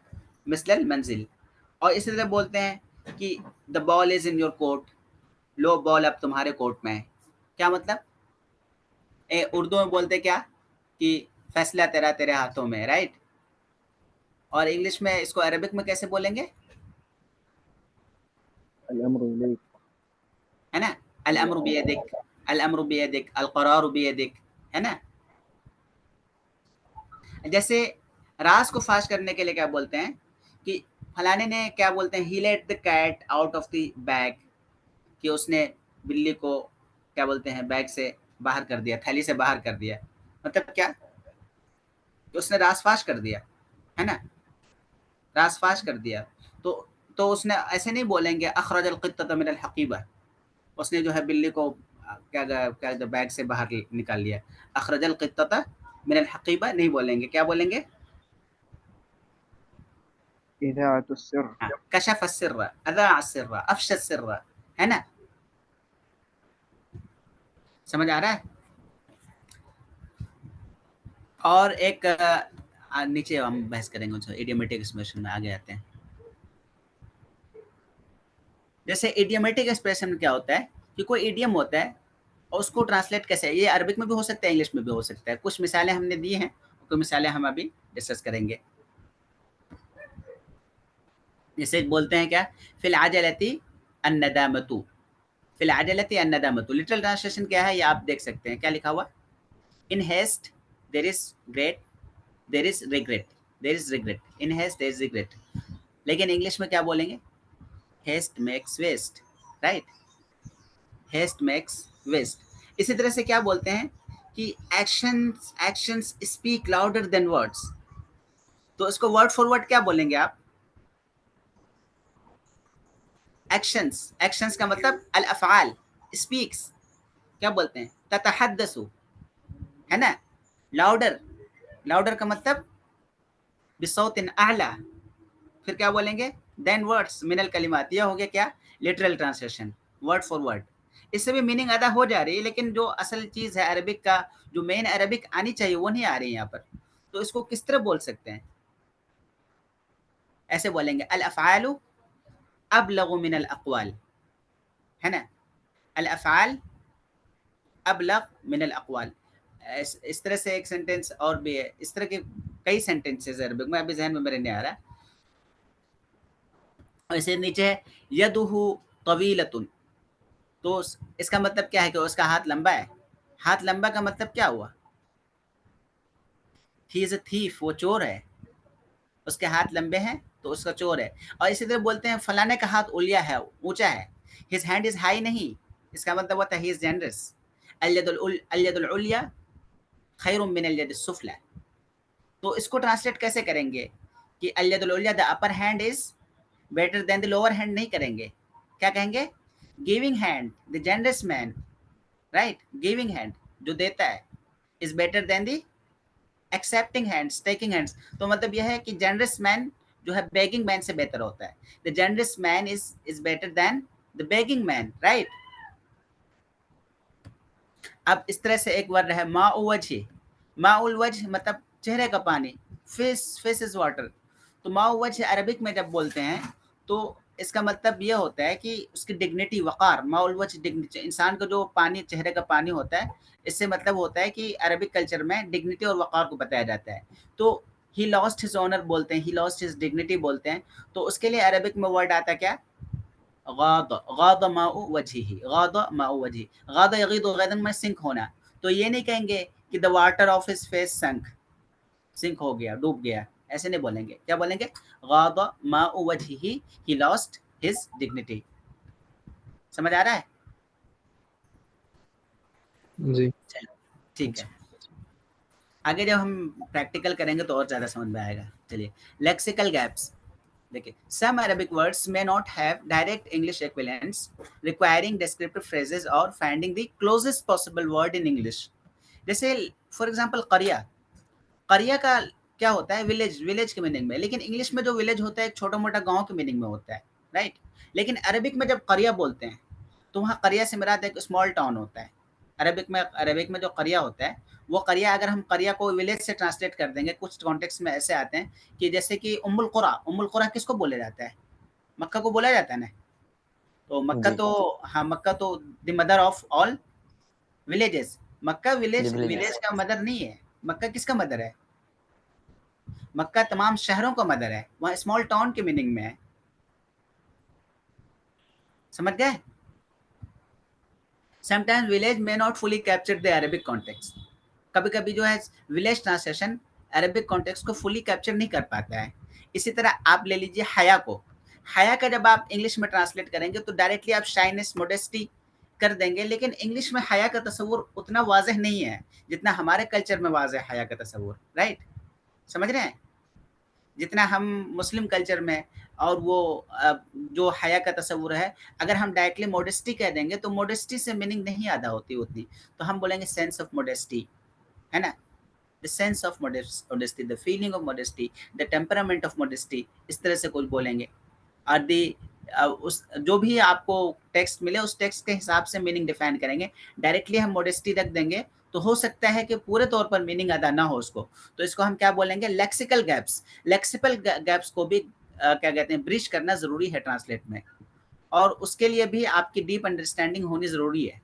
मिस्ल अल मंजिल। और इसी तरह बोलते हैं कि the ball is in your court, low ball अब तुम्हारे कोर्ट में है। क्या मतलब, उर्दू में बोलते क्या कि फैसला तेरा तेरे हाथों में है, राइट। और इंग्लिश में इसको अरबिक में कैसे बोलेंगे, अल अम्रु इलैक। है ना, अल अम्रु बियदिक, अल अम्रु बियदिक, अल क़रारु बियदिक, है ना। जैसे राज को फाश करने के लिए क्या बोलते हैं कि फलाने ने, क्या बोलते हैं, he let the cat out of the bag, कि उसने बिल्ली को, क्या बोलते हैं, बैग से बाहर कर दिया, थैली से बाहर कर दिया। मतलब क्या, कि उसने राज फाश कर दिया, है ना, राज फाश कर दिया। तो उसने ऐसे नहीं बोलेंगे अखरज अल क़ित्तत मिन अल हक़ीबा, उसने जो है बिल्ली को क्या जो बैग से बाहर निकाल लिया। अखरज अल क़ित्तत मिन अल हक़ीबा नहीं बोलेंगे, क्या बोलेंगे, इज़ाअतु सिर्र। हाँ, कशफ अस्सिर्र, अज़ा अस्सिर्र, अफ़शा अस्सिर्र, है ना। समझ आ रहा है। और एक नीचे हम बहस करेंगे उनसे, इडियोमेटिक एक्सप्रेशन में आगे आते हैं। जैसे इडियोमेटिक एक्सप्रेशन में क्या होता है कि कोई इडियम होता है और उसको ट्रांसलेट कैसे है, ये अरबिक में भी हो सकता है, इंग्लिश में भी हो सकता है। कुछ मिसालें हमने दी हैं, कुछ मिसालें हम अभी डिस्कस करेंगे। जैसे बोलते हैं क्या, फिल आजलती अन्नदामतु, फिल अजलति अन्नदामतु। लिटरल ट्रांसलेशन क्या है ये आप देख सकते हैं, क्या लिखा हुआ, in haste there is great, there is regret, there is regret, in haste there is regret. लेकिन इंग्लिश में क्या बोलेंगे, haste makes waste, right, haste makes waste. इसी तरह से क्या बोलते हैं कि actions actions speak louder than words, तो इसको वर्ड फॉर वर्ड क्या बोलेंगे आप, एक्शंस, एक्शंस का मतलब अल अफ़आल, स्पीक्स क्या बोलते हैं, ततहद्दसु, है ना, लाउडर, लाउडर का मतलब बिसौतिन आला, फिर क्या बोलेंगे, देन वर्ड्स मिनल कलिमात। यह हो गया क्या, literal translation, word for word. इससे भी मीनिंग अदा हो जा रही है, लेकिन जो असल चीज़ है अरबिक का, जो मेन अरबिक आनी चाहिए वो नहीं आ रही है यहाँ पर। तो इसको किस तरह बोल सकते हैं, ऐसे बोलेंगे अल अफ़आलु अबलगु मिनल अक़वाल, है ना, अल अफ़आल अबलग मिनल अक़वाल। इस तरह से एक सेंटेंस और भी है, इस तरह के कई सेंटेंसेस अरबिक में, अभी जहन में मेरे नहीं आ रहा। ऐसे नीचे है यदुहु तवीलतुन, तो इसका मतलब क्या है कि उसका हाथ लंबा है। हाथ लंबा का मतलब क्या हुआ, ही इज अ थीफ, वो चोर है, उसके हाथ लंबे हैं तो उसका चोर है। और इसी तरह बोलते हैं फलाने का हाथ उलिया है, ऊंचा है, हिज हैंड इज हाई नहीं, इसका मतलब होता है ही इज जेनरस। अल-यदुल उलिया खैरुम मिन अल-यद सुफला। तो इसको ट्रांसलेट कैसे करेंगे कि अल-यदुल उलिया the upper hand is better than the lower hand, नहीं करेंगे, क्या कहेंगे, giving hand the generous man, right, giving hand जो देता है is better than the accepting hands, taking hands. तो मतलब यह है कि जेनरस मैन जो है बेगिंग मैन से बेहतर होता है, the generous man is better than the begging man, right. अब इस तरह से एक वर्ड है माउ वजह, माउल वजह मतलब चेहरे का पानी, फेस इज वाटर। तो माउ वजह अरबिक में जब बोलते हैं तो इसका मतलब ये होता है कि उसकी डिग्निटी, वक़ार, माउल वजह डिग्निटी, इंसान का जो पानी, चेहरे का पानी होता है, इससे मतलब होता है कि अरबिक कल्चर में डिग्निटी और वक़ार को बताया जाता है। तो ही लॉस्ट हिज ऑनर बोलते हैं, ही लॉस्ट हिज डिग्निटी बोलते हैं, तो उसके लिए अरबिक में वर्ड आता है क्या, गाद, गाद माउ वजही, गाद माउ वजही, गाद यगीदु गैदन में सिंक होना। तो ये नहीं कहेंगे कि the water of his face sunk, sink हो गया, डूब गया, ऐसे नहीं बोलेंगे, क्या बोलेंगे, गाद माउ वजही, ही लॉस्ट हिज डिग्निटी। समझ आ रहा है, जी। चलो ठीक है। आगे जब हम प्रैक्टिकल करेंगे तो और ज़्यादा समझ में आएगा। चलिए, लेक्सिकल गैप्स देखिए, some Arabic words may not have direct English equivalents requiring descriptive phrases और finding the closest possible word in English. जैसे फॉर एग्जांपल करिया, करिया का क्या होता है, विलेज, विलेज के मीनिंग में, लेकिन इंग्लिश में जो विलेज होता है एक छोटा मोटा गांव के मीनिंग में होता है, राइट। लेकिन अरबिक में जब करिया बोलते हैं तो वहाँ करिया से मुराद एक स्मॉल टाउन होता है। अरबिक में जो करिया होता है, वो करिया अगर हम करिया को विलेज से ट्रांसलेट कर देंगे, कुछ कॉन्टेक्स्ट में ऐसे आते हैं कि जैसे कि उम्मुल कुरा, उम्मुल कुरा किसको बोला जाता है, मक्का को बोला जाता है ना। तो मक्का जी तो, हाँ, मक्का तो the mother of all villages. Mecca village, villages village का मदर नहीं है, मक्का किसका मदर है, मक्का तमाम शहरों का मदर है, वहाँ स्मॉल टाउन के मीनिंग में है। समझ गए। Sometimes village may not fully capture the Arabic context, कभी कभी जो है विलेज ट्रांसलेशन अरेबिक कॉन्टेक्स्ट को फुली कैप्चर नहीं कर पाता है। इसी तरह आप ले लीजिए हया को, हया का जब आप इंग्लिश में ट्रांसलेट करेंगे तो डायरेक्टली आप शाइनेस, मोडेस्टी कर देंगे, लेकिन इंग्लिश में हया का तस्वुर उतना वाजह नहीं है जितना हमारे कल्चर में वाजह हया का तस्वुर, राइट, समझ रहे हैं। जितना हम मुस्लिम कल्चर में और वो जो हया का तस्वुर है, अगर हम डायरेक्टली मोडेस्टी कह देंगे तो मोडेस्टी से मीनिंग नहीं अदा होती उतनी, तो हम बोलेंगे सेंस ऑफ मोडेस्टी, है ना, the sense of modesty, the feeling of modesty, the temperament of modesty, इस तरह से कुछ बोलेंगे। और दी उस जो भी आपको टेक्स्ट मिले उस टेक्स्ट के हिसाब से मीनिंग डिफाइन करेंगे। डायरेक्टली हम मोडेस्टी रख देंगे तो हो सकता है कि पूरे तौर पर मीनिंग अदा ना हो उसको, तो इसको हम क्या बोलेंगे, लेक्सिकल गैप्स। लेक्सिकल गैप्स को भी क्या कहते हैं, ब्रिज करना ज़रूरी है ट्रांसलेट में, और उसके लिए भी आपकी डीप अंडरस्टैंडिंग होनी ज़रूरी है।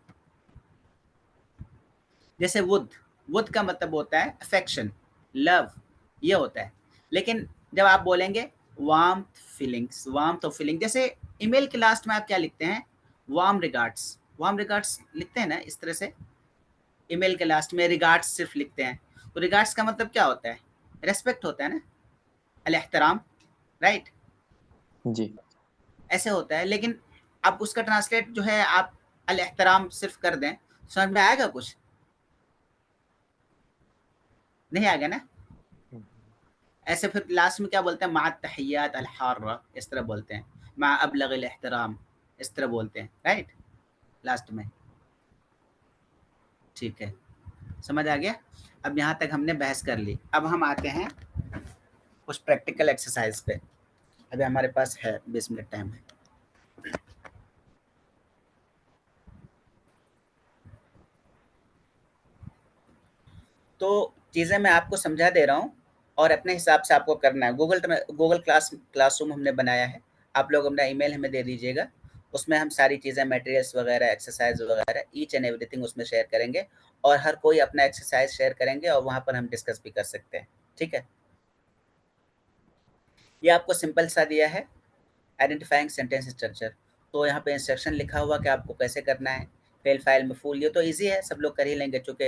जैसे वुड, वुड का मतलब होता है अफेक्शन, लव, ये होता है। लेकिन जब आप बोलेंगे warmth feelings, warmth of feeling, जैसे ईमेल के लास्ट में आप क्या लिखते हैं, वार्म रिगार्ड्स, वार्म रिगार्ड्स लिखते हैं ना इस तरह से, ईमेल के लास्ट में रिगार्ड्स सिर्फ लिखते हैं, तो रिगार्ड्स का मतलब क्या होता है? रेस्पेक्ट होता है ना, अल-एहतराम, राइट? जी। ऐसे होता है, लेकिन अब उसका ट्रांसलेट जो है आप अल-एहतराम सिर्फ कर दें, समझ में आएगा कुछ? नहीं आएगा ना? ऐसे फिर लास्ट में क्या बोलते हैं? मा तहियात अल-हार्रा, इस तरह बोलते हैं, मा अबलगिल एहतराम, इस तरह बोलते हैं, राइट? लास्ट में। ठीक है, समझ आ गया? अब यहाँ तक हमने बहस कर ली, अब हम आते हैं कुछ प्रैक्टिकल एक्सरसाइज पे। अभी हमारे पास है 20 मिनट टाइम है। तो चीज़ें मैं आपको समझा दे रहा हूँ और अपने हिसाब से आपको करना है। गूगल क्लासरूम हमने बनाया है, आप लोग अपना ईमेल हमें दे दीजिएगा, उसमें हम सारी चीज़ें, मटेरियल्स वगैरह, एक्सरसाइज वगैरह, ईच एंड एवरीथिंग उसमें शेयर करेंगे और हर कोई अपना एक्सरसाइज शेयर करेंगे और वहाँ पर हम डिस्कस भी कर सकते हैं, ठीक है? ये आपको सिंपल सा दिया है, आइडेंटिफाइंग सेंटेंस स्ट्रक्चर। तो यहाँ पे इंस्ट्रक्शन लिखा हुआ कि आपको कैसे करना है, फेल फाइल में फुल, ये तो इजी है, सब लोग कर ही लेंगे, चूँकि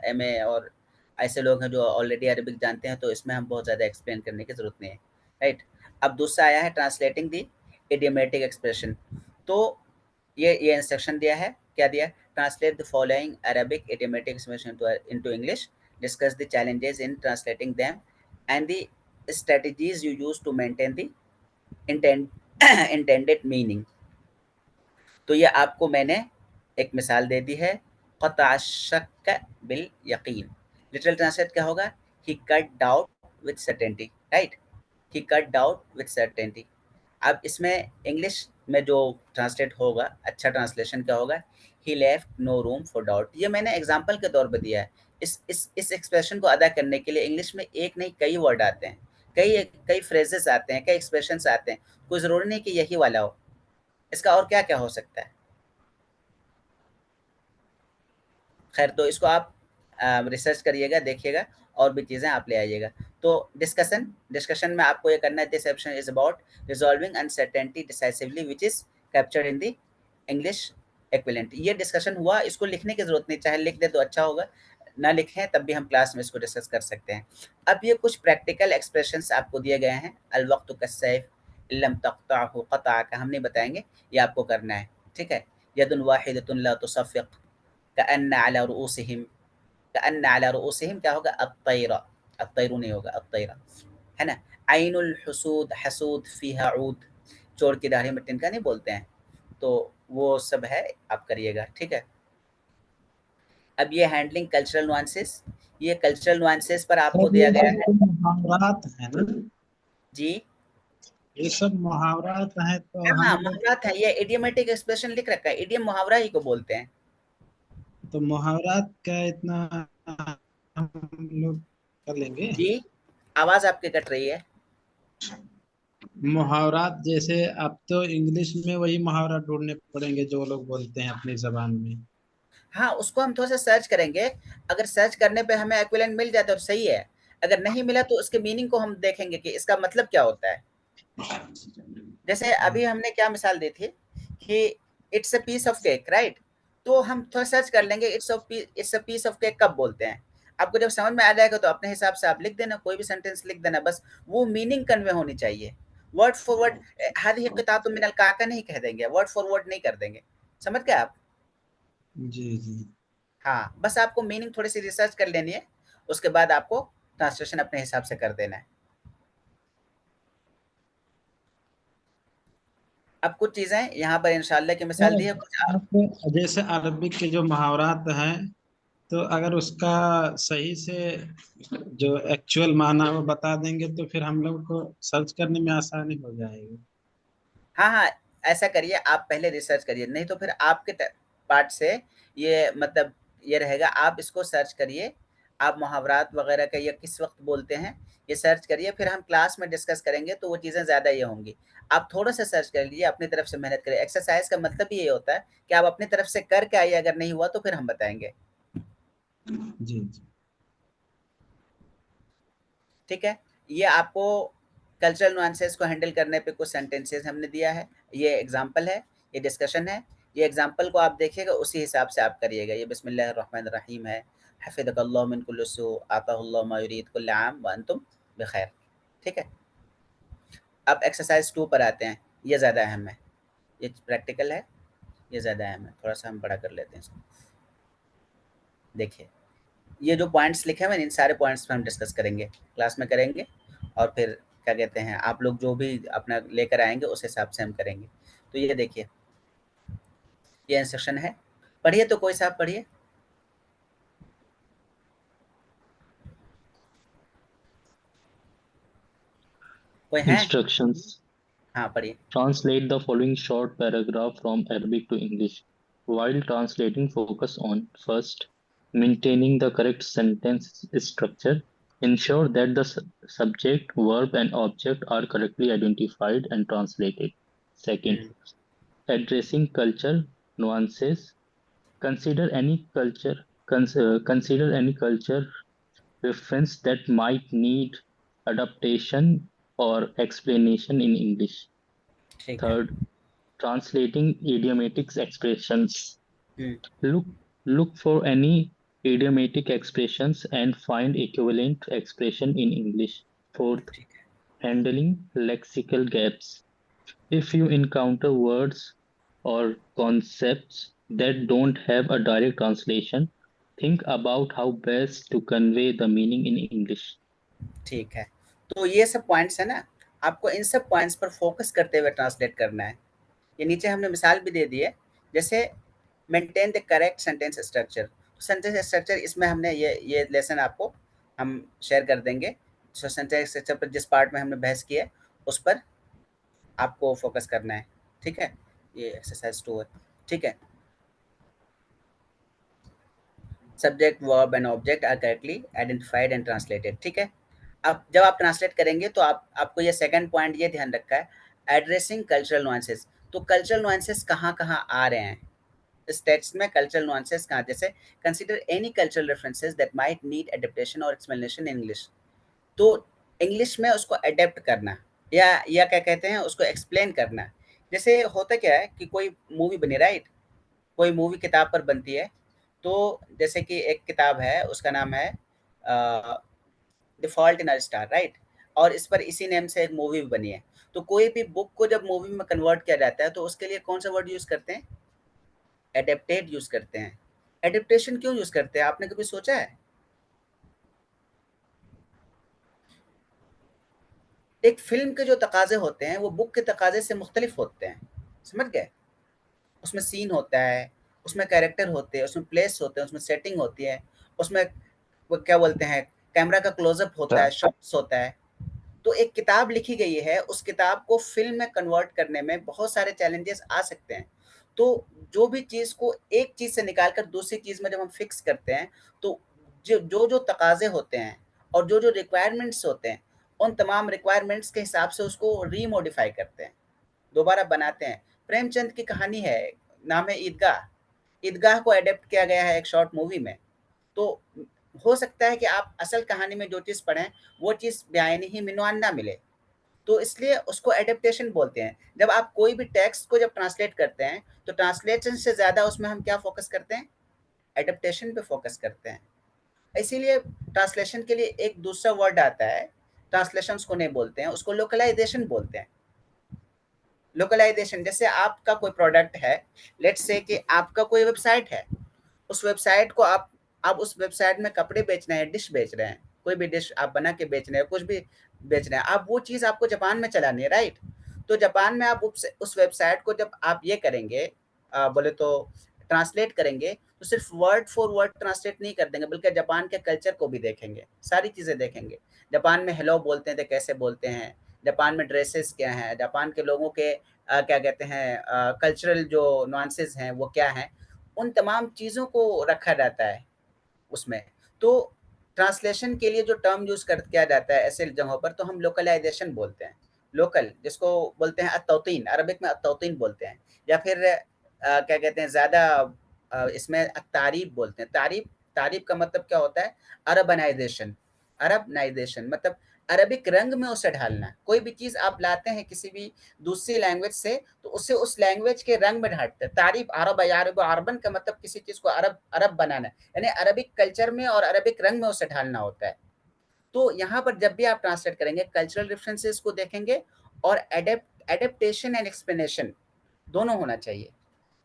एमए और ऐसे लोग हैं जो ऑलरेडी अरबिक जानते हैं, तो इसमें हम बहुत ज़्यादा एक्सप्लेन करने की ज़रूरत नहीं है, राइट? अब दूसरा आया है ट्रांसलेटिंग दी इडियोमेटिक एक्सप्रेशन। तो ये इंस्ट्रक्शन दिया है, क्या दिया? Translate the following Arabic idiomatic expression into English, discuss the challenges in translating them and the strategies you use to maintain the intend intended meaning. तो ये आपको मैंने एक मिसाल दे दी है, क़तअ शक्क बिल यकीन। लिटरल ट्रांसलेट क्या होगा? He cut doubt with certainty, right? He cut doubt with certainty. अब इसमें इंग्लिश में जो ट्रांसलेट होगा, अच्छा ट्रांसलेशन क्या होगा? He left no room for doubt. ये मैंने एग्जांपल के तौर पे दिया है। इस एक्सप्रेशन को अदा करने के लिए इंग्लिश में एक नहीं कई वर्ड आते हैं, कई कई फ्रेजेस आते हैं, कई एक्सप्रेशंस आते हैं, कोई ज़रूरी नहीं कि यही वाला हो। इसका और क्या-क्या हो सकता है? खैर, तो इसको आप रिसर्च करिएगा, देखिएगा और भी चीज़ें आप ले आइएगा। तो डिस्कशन में आपको ये करना है, this section is about resolving uncertainty decisively which is captured in the English equivalent. ये डिस्कशन हुआ, इसको लिखने की ज़रूरत नहीं, चाहे लिख दें तो अच्छा होगा, ना लिखें तब भी हम क्लास में इसको डिस्कस कर सकते हैं। अब ये कुछ प्रैक्टिकल एक्सप्रेशंस आपको दिए गए हैं, अल वक़्तु कस्सैफ इल्लम तक़तअहु क़तअक, हम नहीं बताएँगे, ये आपको करना है, ठीक है? यदुन वाहिदतुन ला तुसफ़िक़ कअन्न अला रुऊसिहिम, कअन्न अला रुऊसिहिम क्या होगा? अत्तैरा, अत्तैरु नहीं होगा, अत्तैरा, है ना? ऐनुल हुसूद हसूद फ़ीहा ऊद, चोर की दाढ़ी में तिनका नहीं बोलते हैं, तो वो सब है, आप करिएगा, ठीक है? अब ये हैंडलिंग कल्चरल नुआंसेस, ये कल्चरल नुआंसेस पर आपको दिया गया है। मुहावरात है ना, जी, ये सब मुहावरात है, तो हाँ, हम लोग मुहावरात है, ये इडियोमेटिक एक्सप्रेशन लिख रखा है, इडियम मुहावरा ही को बोलते हैं। तो मुहावरात का इतना हम लोग कर लेंगे। जी, आवाज़ आपकी कट रही है। मुहावरात जैसे अब तो इंग्लिश में वही मुहावरा ढूंढने पड़ेंगे जो लोग बोलते हैं अपनी जबान में। हाँ, उसको हम थोड़ा-सा सर्च करेंगे, अगर सर्च करने पे हमें एक्विवेलेंट मिल जाए तो सही है, अगर नहीं मिला तो उसके मीनिंग को हम देखेंगे कि इसका मतलब क्या होता है। जैसे अभी हमने क्या मिसाल दी थी कि it's a piece of cake, right? तो हम थोड़ा सर्च कर लेंगे, it's a piece of cake कब बोलते हैं। आपको जब समझ में आ जाएगा तो अपने हिसाब से आप लिख देना, कोई भी सेंटेंस लिख देना, बस वो मीनिंग कन्वे होनी चाहिए। वर्ड फॉर वर्ड हादिहि क़िताअतुम मिनल काका नहीं कह देंगे, वर्ड फॉर वर्ड नहीं कर देंगे, समझ गए आप? जी जी। हाँ, बस आपको मीनिंग थोड़ी-सी रिसर्च कर लेनी है, उसके बाद आपको ट्रांसलेशन अपने हिसाब से कर देना है। अब कुछ चीज़ें यहाँ पर इंशाअल्लाह की मिसाल दी है, कुछ आप जैसे अरबिक के जो मुहावरात हैं, तो अगर उसका सही से जो एक्चुअल माना वो बता देंगे तो फिर हम लोग को सर्च करने में आसानी हो जाएगी। हाँ, हाँ, ऐसा करिए, आप पहले रिसर्च करिए, नहीं तो फिर आपके पार्ट से ये मतलब ये रहेगा, आप इसको सर्च करिए, आप मुहावरात वगैरह का ये किस वक्त बोलते हैं, ये सर्च करिए, फिर हम क्लास में डिस्कस करेंगे तो वो चीज़ें ज़्यादा ये होंगी। आप थोड़ा सा सर्च कर लीजिए, अपनी तरफ से मेहनत करिए। एक्सरसाइज का मतलब ही ये होता है कि आप अपनी तरफ से करके आइए, अगर नहीं हुआ तो फिर हम बताएंगे, जी जी। ठीक है? ये आपको कल्चरल नुआंसेस को हैंडल करने पे कुछ सेंटेंसेस हमने दिया है, ये एग्जाम्पल है, ये डिस्कशन है, ये एग्जाम्पल को आप देखिएगा, उसी हिसाब से आप करिएगा। ये बिस्मिल्लाहिर्रहमानिर्रहीम है, हफ़िज़कल्लाहु मिन कुल्लि सू, आताहुल्लाहु मा युरीद कुल्ल आम व अंतुम बिखैर। ठीक है, अब एक्सरसाइज 2 पर आते हैं। ये ज़्यादा अहम है, ये प्रैक्टिकल है, ये ज़्यादा अहम है। थोड़ा सा हम बड़ा कर लेते हैं इसको। देखिए, ये जो पॉइंट्स लिखे हुए हैं, इन सारे पॉइंट्स पे हम डिस्कस करेंगे, क्लास में करेंगे, और फिर क्या कहते हैं, आप लोग जो भी अपना लेकर आएंगे उस हिसाब से हम करेंगे। तो ये देखिए, ये इंस्ट्रक्शन है, पढ़िए तो कोई साहब पढ़िए। कोई है? Instructions. हाँ पढ़िए। Translate the following short paragraph from Arabic to English. While translating, focus on first, maintaining the correct sentence structure. Ensure that the subject, verb, and object are correctly identified and translated. Second, addressing culture nuances. Consider any culture reference that might need adaptation or explanation in English. ठीक है। Third, translating idiomatic expressions. Hmm, Look look for any idiomatic expressions and find equivalent expression in English. Fourth, ठीक है। handling lexical gaps. If you encounter words or concepts that don't have a direct translation, think about how best to convey the meaning in English. ठीक है, तो ये सब points है ना, आपको इन सब पॉइंट्स पर फोकस करते हुए ट्रांसलेट करना है। ये नीचे हमने मिसाल भी दे दी है, जैसे maintain the correct sentence structure. Sentence structure इसमें हमने ये लेसन आपको हम शेयर कर देंगे। सो सेंटेंस स्ट्रक्चर पर जिस पार्ट में हमने बहस की है उस पर आपको फोकस करना है। ठीक है, ये एक्सरसाइज 2 है। ठीक है, subject, verb and object are correctly identified and translated. ठीक है, अब जब आप ट्रांसलेट करेंगे तो आपको ये सेकंड पॉइंट ये ध्यान रखा है, एड्रेसिंग कल्चरल नुआंसेस। तो कल्चरल नुआंसेस कहाँ-कहाँ आ रहे हैं इस टेक्स्ट में, कल्चरल नुआंसेस कहाँ, जैसे consider any cultural references that might need adaptation और एक्सप्लेनेशन इन इंग्लिश। तो इंग्लिश में उसको अडेप्ट करना या क्या कहते हैं, उसको एक्सप्लेन करना। जैसे होता क्या है कि कोई मूवी बनी, राइट, कोई मूवी किताब पर बनती है। तो जैसे कि एक किताब है, उसका नाम है the fault in our star, right, और इस पर इसी नेम से एक मूवी भी बनी है। तो कोई भी बुक को जब मूवी में कन्वर्ट किया जाता है तो उसके लिए कौन सा वर्ड यूज़ करते हैं? एडेप्टेड यूज़ करते हैं। एडेप्टेशन क्यों यूज़ करते हैं, आपने कभी सोचा है? एक फ़िल्म के जो तकाज़े होते हैं वो बुक के तकाज़े से मुख्तलिफ होते हैं, समझ गए? उसमें सीन होता है, उसमें कैरेक्टर होते हैं, उसमें प्लेस होते हैं, उसमें सेटिंग होती है, उसमें वो क्या बोलते हैं, कैमरा का क्लोज़अप होता है, शॉट्स होता है। तो एक किताब लिखी गई है, उस किताब को फ़िल्म में कन्वर्ट करने में बहुत सारे चैलेंजेस आ सकते हैं। तो जो भी चीज़ को एक चीज़ से निकाल कर दूसरी चीज़ में जब हम फ़िक्स करते हैं, तो जो तकाज़े होते हैं और जो रिक्वायरमेंट्स होते हैं, उन तमाम रिक्वायरमेंट्स के हिसाब से उसको रीमॉडिफ़ाई करते हैं, दोबारा बनाते हैं। प्रेमचंद की कहानी है, नाम है ईदगाह। ईदगाह को एडैप्ट किया गया है एक शॉर्ट मूवी में। तो हो सकता है कि आप असल कहानी में जो चीज़ पढ़ें, वो चीज़ बेआइनी ही मिनवान ना मिले। तो इसलिए उसको एडेप्टेशन बोलते हैं। जब आप कोई भी टेक्स्ट को जब ट्रांसलेट करते हैं, तो ट्रांसलेशन से ज़्यादा उसमें हम क्या फ़ोकस करते हैं? एडेप्टेशन पे फ़ोकस करते हैं। इसीलिए ट्रांसलेशन के लिए एक दूसरा वर्ड आता है, ट्रांसलेशंस को नहीं बोलते हैं, उसको लोकलाइज़ेशन बोलते हैं। लोकलाइज़ेशन, जैसे आपका कोई प्रोडक्ट है, लेट्स से कि आपका कोई वेबसाइट है, उस वेबसाइट को आप उस वेबसाइट में कपड़े बेच रहे हैं, डिश बेच रहे हैं, कोई भी डिश आप बना के बेच रहे हैं, कुछ भी बेच रहे हैं, आप वो चीज़ आपको जापान में चलानी है, राइट? तो जापान में आप उस वेबसाइट को जब आप ये करेंगे, बोले तो ट्रांसलेट करेंगे, तो सिर्फ वर्ड फॉर वर्ड ट्रांसलेट नहीं कर देंगे, बल्कि जापान के कल्चर को भी देखेंगे, सारी चीज़ें देखेंगे। जापान में हेलो बोलते हैं तो कैसे बोलते हैं, जापान में ड्रेसेस क्या हैं, जापान के लोगों के क्या कहते हैं, कल्चरल जो नुआंसेस हैं वो क्या हैं, उन तमाम चीज़ों को रखा जाता है उसमें। तो ट्रांसलेशन के लिए जो टर्म यूज़ कर किया जाता है ऐसे जगहों पर, तो हम लोकलाइज़ेशन बोलते हैं। लोकल जिसको बोलते हैं अतौतीन, अरबिक में अतौतीन बोलते हैं, या फिर क्या कहते हैं ज़्यादा इसमें तारीफ़ बोलते हैं। तारीफ़ तारीफ़ का मतलब क्या होता है? अरबनाइज़ेशन। अरबनाइज़ेशन मतलब अरबिक रंग में उसे ढालना है। कोई भी चीज़ आप लाते हैं किसी भी दूसरी लैंग्वेज से, तो उसे उस लैंग्वेज के रंग में ढालते हैं। तारीफ अरब यारब अरबन का मतलब किसी चीज़ को अरब अरब बनाना है, यानी अरबिक कल्चर में और अरबिक रंग में उसे ढालना होता है। तो यहाँ पर जब भी आप ट्रांसलेट करेंगे कल्चरल रेफरेंसेस को देखेंगे और एडेप्टेशन एंड एक्सप्लेनेशन दोनों होना चाहिए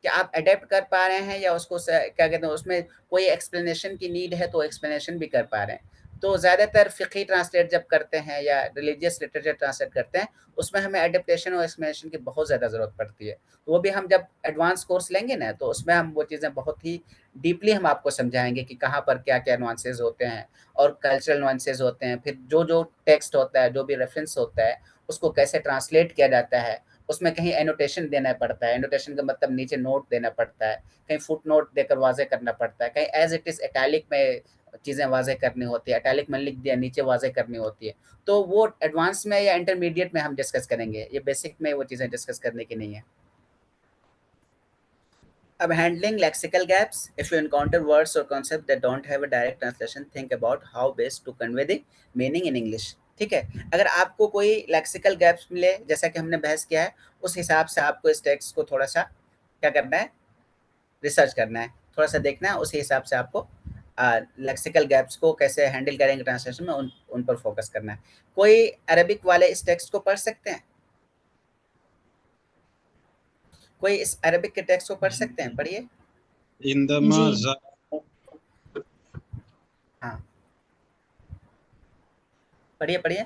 कि आप अडेप्ट कर पा रहे हैं या उसको क्या कहते हैं उसमें कोई एक्सप्लेनेशन की नीड है तो एक्सप्लेनेशन भी कर पा रहे हैं। तो ज़्यादातर फ़िक़ही ट्रांसलेट जब करते हैं या रिलीजियस लिटरेचर ट्रांसलेट करते हैं, उसमें हमें एडेप्टेशन और एक्सप्लेनेशन की बहुत ज़्यादा ज़रूरत पड़ती है। तो वो भी हम जब एडवांस कोर्स लेंगे ना, तो उसमें हम वो चीज़ें बहुत ही डीपली हम आपको समझाएँगे कि कहाँ पर क्या-क्या नुआंसेस होते हैं और कल्चरल नुआंसेस होते हैं। फिर जो-जो टेक्स्ट होता है, जो भी रेफ़रेंस होता है, उसको कैसे ट्रांसलेट किया जाता है, उसमें कहीं एनोटेशन देना पड़ता है। एनोटेशन का मतलब नीचे नोट देना पड़ता है, कहीं फुट नोट देकर वाज़ेह करना पड़ता है, कहीं एज़ इट इज़ इटैलिक में चीज़ें वाज़ेह करनी होती है, इटैलिक में लिख दिया, नीचे वाज़ेह करनी होती है। तो वो एडवांस में या इंटरमीडिएट में हम डिस्कस करेंगे, ये बेसिक में वो चीज़ें डिस्कस करने की नहीं है। अब handling lexical gaps, if you encounter words और concept that don't have a direct translation, think about how best to convey the meaning in English. ठीक है, अगर आपको कोई लेक्सिकल गैप्स मिले, जैसा कि हमने बहस किया है, उस हिसाब से आपको इस टेक्स्ट को थोड़ा सा क्या करना है, रिसर्च करना है, थोड़ा सा देखना है, उसी हिसाब से आपको लेक्सिकल गैप्स को कैसे हैंडल करेंगे ट्रांसलेशन में, उन पर फोकस करना है। कोई अरबिक वाले इस टेक्स्ट को पढ़ सकते हैं? कोई इस अरबिक के टेक्स्ट को पढ़ सकते हैं? पढ़िए। इंदमा जी हाँ, पढ़िए पढ़िए।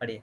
पढ़िए।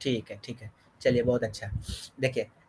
ठीक है, ठीक है। चलिए बहुत अच्छा। देखिए,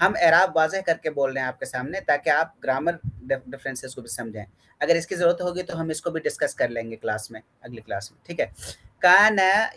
हम एराब वाज़ेह करके बोल रहे हैं आपके सामने ताकि आप ग्रामर डिफरेंसेस को भी समझें। अगर इसकी ज़रूरत होगी तो हम इसको भी डिस्कस कर लेंगे क्लास में, अगली क्लास में, ठीक है। कान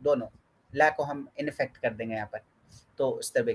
दोनों ला को हम इनफेक्ट कर देंगे यहाँ पर, तो इस तरह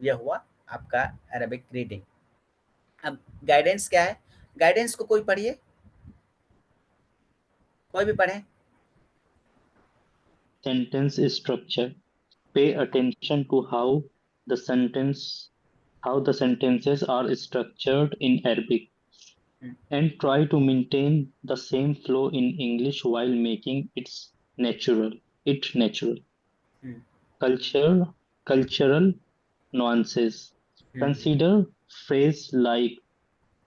यह हुआ आपका अरबिक रीडिंग। अब गाइडेंस क्या है? गाइडेंस को कोई पढ़िए, कोई भी पढ़े। Sentence structure. Pay attention to how the sentences are structured in Arabic and try to maintain the same flow in English while making it natural. Cultural nuances. Consider phrase like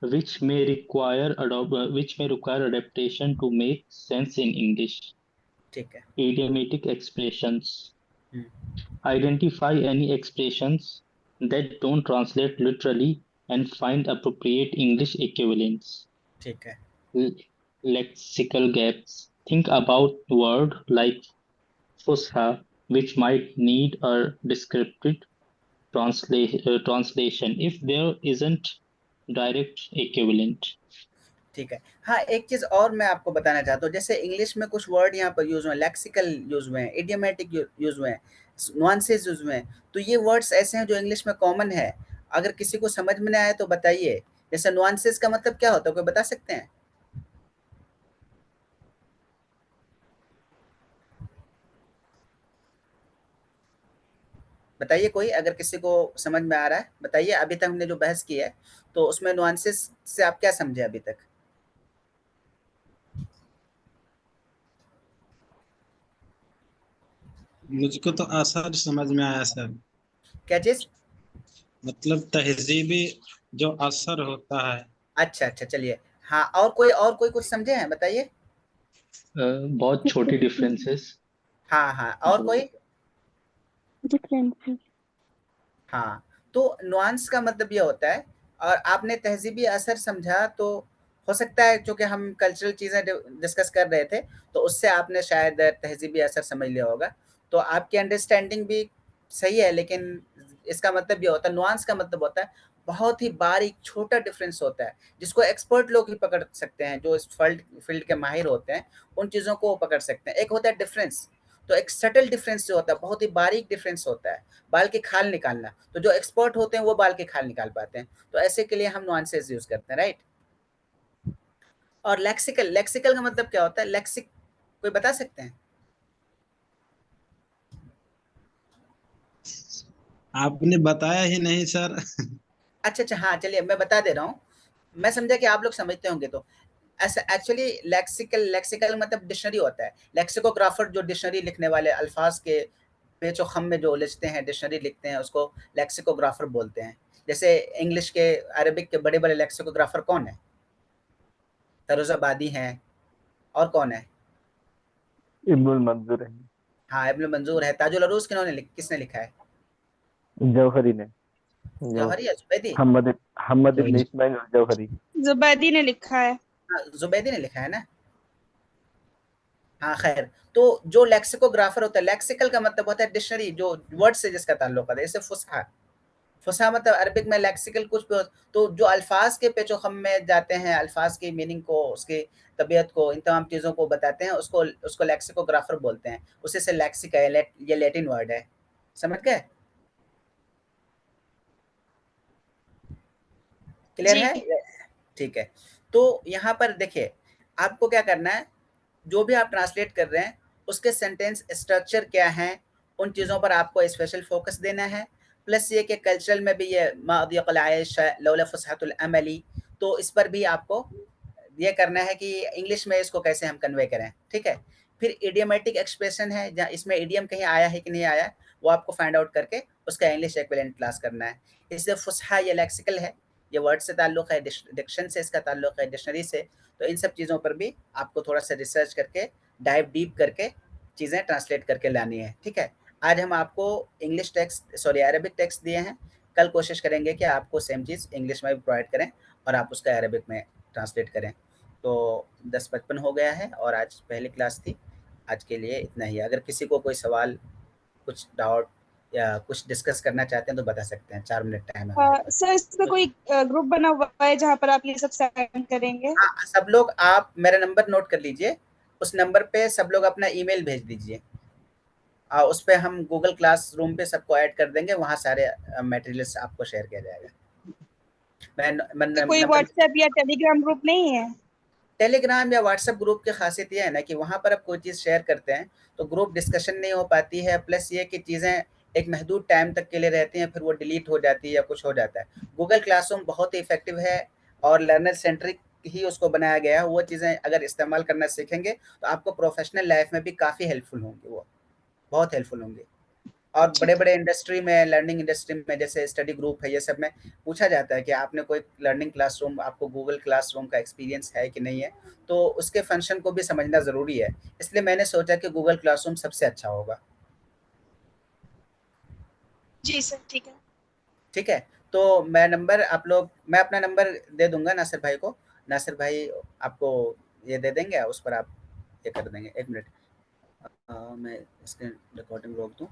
which may require adaptation to make sense in English. ठीक है। Idiomatic expressions. Identify any expressions that don't translate literally and find appropriate English equivalents. ठीक है। Lexical gaps. Think about word like fusha, which might need a descriptive translation if there isn't direct equivalent. ठीक है। हाँ, एक चीज़ और मैं आपको बताना चाहता हूँ, जैसे इंग्लिश में कुछ वर्ड यहाँ पर यूज़ हुए हैं, लेक्सिकल यूज़ हुए हैं, इडियोमैटिक यूज़ हुए हैं, नुआंसेस यूज़ हुए हैं, तो ये वर्ड्स ऐसे हैं जो इंग्लिश में कॉमन है। अगर किसी को समझ में ना आए तो बताइए। जैसे नुआंसेस का मतलब क्या होता है, कोई बता सकते हैं? बताइए कोई, अगर किसी को समझ में आ रहा है बताइए। अभी तक हमने जो बहस की है तो उसमें नुआंसेस से आप क्या समझे अभी तक? मुझको तो असर समझ में आया सर, क्या चीज़? मतलब तहजीबी जो असर होता है। अच्छा, अच्छा, चलिए। हाँ, और कोई कुछ समझे हैं बताइए? बहुत छोटी डिफरेंसेस हाँ, हाँ, और जो कोई? डिफरेंसेस। हाँ, तो नुआंस का मतलब ये होता है, और आपने तहज़ीबी असर समझा तो हो सकता है चूँकि हम कल्चरल चीज़ें डिस्कस कर रहे थे, तो उससे आपने शायद तहज़ीबी असर समझ लिया होगा। तो आपकी अंडरस्टैंडिंग भी सही है, लेकिन इसका मतलब ये होता है, नुआंस का मतलब होता है बहुत ही बारीक छोटा डिफ़रेंस होता है, जिसको एक्सपर्ट लोग ही पकड़ सकते हैं, जो इस फ़ील्ड के माहिर होते हैं, उन चीज़ों को वो पकड़ सकते हैं। एक होता है डिफ़रेंस, तो एक सटल डिफ़रेंस जो होता है, बहुत ही बारीक डिफ़रेंस होता है। बाल की खाल निकालना, तो जो एक्सपर्ट होते हैं वो बाल की खाल निकाल पाते हैं, तो ऐसे के लिए हम नुआंसेस यूज करते हैं, राइट। और लेक्सिकल, लेक्सिकल का मतलब क्या होता है? लेक्सिक कोई बता सकते हैं? आपने बताया ही नहीं सर। अच्छा, अच्छा, हाँ, चलिए मैं बता दे रहा हूँ। मैं समझा कि आप लोग समझते होंगे, तो ऐसा एक्चुअली लेक्सिकल, लेक्सिकल मतलब डिक्शनरी होता है। लेक्सिकोग्राफर जो डिक्शनरी लिखने वाले, अल्फाज के पेचो खम में जो उलझते हैं, डिक्शनरी लिखते हैं, उसको लेक्सिकोग्राफर बोलते हैं। जैसे इंग्लिश के, अरबिक के बड़े बड़े लेक्सिकोग्राफर कौन है? तरुज़ाबादी हैं, और कौन है? इब्नुल मंजूर है, हाँ, इब्न मंजूर है। ताजुल अरूज किसने लिखा है? जौहरी ने, जौहरी या जुबैदी? मोहम्मद मोहम्मद इब्न इस्माइल जौहरी। जुबैदी ने लिखा है। हाँ, जुबैदी ने लिखा है ना। हाँ, खैर, तो जो लेक्सिकोग्राफर होता है, लेक्सिकल का मतलब होता है डिक्शनरी, जो वर्ड से जिसका ताल्लुक है। जैसे फुसहा, फुसहा मतलब अरबिक में लेक्सिकल कुछ भी तो जो अल्फाज के पेचो खम में जाते हैं, अल्फाज की मीनिंग को, उसकी तबीयत को, इन तमाम चीज़ों को बताते हैं, उसको उसको लेक्सिकोग्राफर बोलते हैं। उसी से लेक्सिका है, ये लैटिन वर्ड है। समझ गए? क्लियर जी। है? ठीक है। तो यहाँ पर देखिए, आपको क्या करना है, जो भी आप ट्रांसलेट कर रहे हैं, उसके सेंटेंस स्ट्रक्चर क्या हैं, उन चीज़ों पर आपको स्पेशल फ़ोकस देना है। प्लस ये कि कल्चरल में भी ये मा अदियक़ल आयश लौला फ़ुसहतुल अमली, तो इस पर भी आपको ये करना है कि इंग्लिश में इसको कैसे हम कन्वे करें, ठीक है? फिर इडियोमैटिक एक्सप्रेशन है, जहाँ इसमें इडियम कहीं आया है कि नहीं आया, वो आपको फाइंड आउट करके उसका इंग्लिश एक्विवेलेंट क्लास करना है। इससे फुसहा ये लेक्सिकल है, ये वर्ड से ताल्लुक़ है, डिक्शन से इसका ताल्लुक़ है, डिक्शनरी से। तो इन सब चीज़ों पर भी आपको थोड़ा-सा रिसर्च करके, डाइव डीप करके चीज़ें ट्रांसलेट करके लानी है, ठीक है? आज हम आपको English text, sorry, Arabic text दिए हैं। कल कोशिश करेंगे कि आपको सेम चीज़ इंग्लिश में भी प्रोवाइड करें और आप उसका अरबिक में ट्रांसलेट करें। तो 10:55 हो गया है और आज पहली क्लास थी। आज के लिए इतना ही। अगर किसी को कोई सवाल, कुछ डाउट या कुछ डिस्कस करना चाहते हैं तो बता सकते हैं। 4 मिनट टाइम है हमारे पास। सर इस पे कोई ग्रुप बना हुआ है जहाँ पर आप ये सब सेंड करेंगे? हाँ, सब लोग आप मेरा नंबर नोट कर लीजिए। उस नंबर पे सब लोग अपना ईमेल भेज दीजिए। उस पे हम गूगल क्लासरूम पे सबको ऐड कर देंगे, वहाँ सारे मटेरियल्स आपको शेयर किया जाएगा। मैं तो कोई नंबर, व्हाट्सएप या टेलीग्राम ग्रुप नहीं है? टेलीग्राम या व्हाट्सएप ग्रुप की खासियत ये है ना कि वहाँ पर आप कोई चीज़ शेयर करते हैं तो ग्रुप डिस्कशन नहीं हो पाती है, प्लस ये कि चीज़ें एक महदूद टाइम तक के लिए रहती हैं, फिर वो डिलीट हो जाती है या कुछ हो जाता है। गूगल क्लासरूम बहुत ही इफेक्टिव है और लर्नर सेंट्रिक ही उसको बनाया गया है। वो चीज़ें अगर इस्तेमाल करना सीखेंगे तो आपको प्रोफेशनल लाइफ में भी काफ़ी हेल्पफुल होंगी, वो बहुत हेल्पफुल होंगी। और ठीक है। बड़े-बड़े इंडस्ट्री में, लर्निंग इंडस्ट्री में, जैसे स्टडी ग्रुप है, ये सब में पूछा जाता है कि आपने कोई लर्निंग क्लासरूम, आपको गूगल क्लासरूम का एक्सपीरियंस है कि नहीं है, तो उसके फंक्शन को भी समझना ज़रूरी है। इसलिए मैंने सोचा कि गूगल क्लासरूम सबसे अच्छा होगा। जी सर, ठीक है। ठीक है? तो मैं अपना नंबर दे दूँगा नासिर भाई को। नासिर भाई आपको ये दे देंगे, उस पर आप ये कर देंगे। 1 मिनट, मैं स्क्रीन रिकॉर्डिंग रोक दूँ।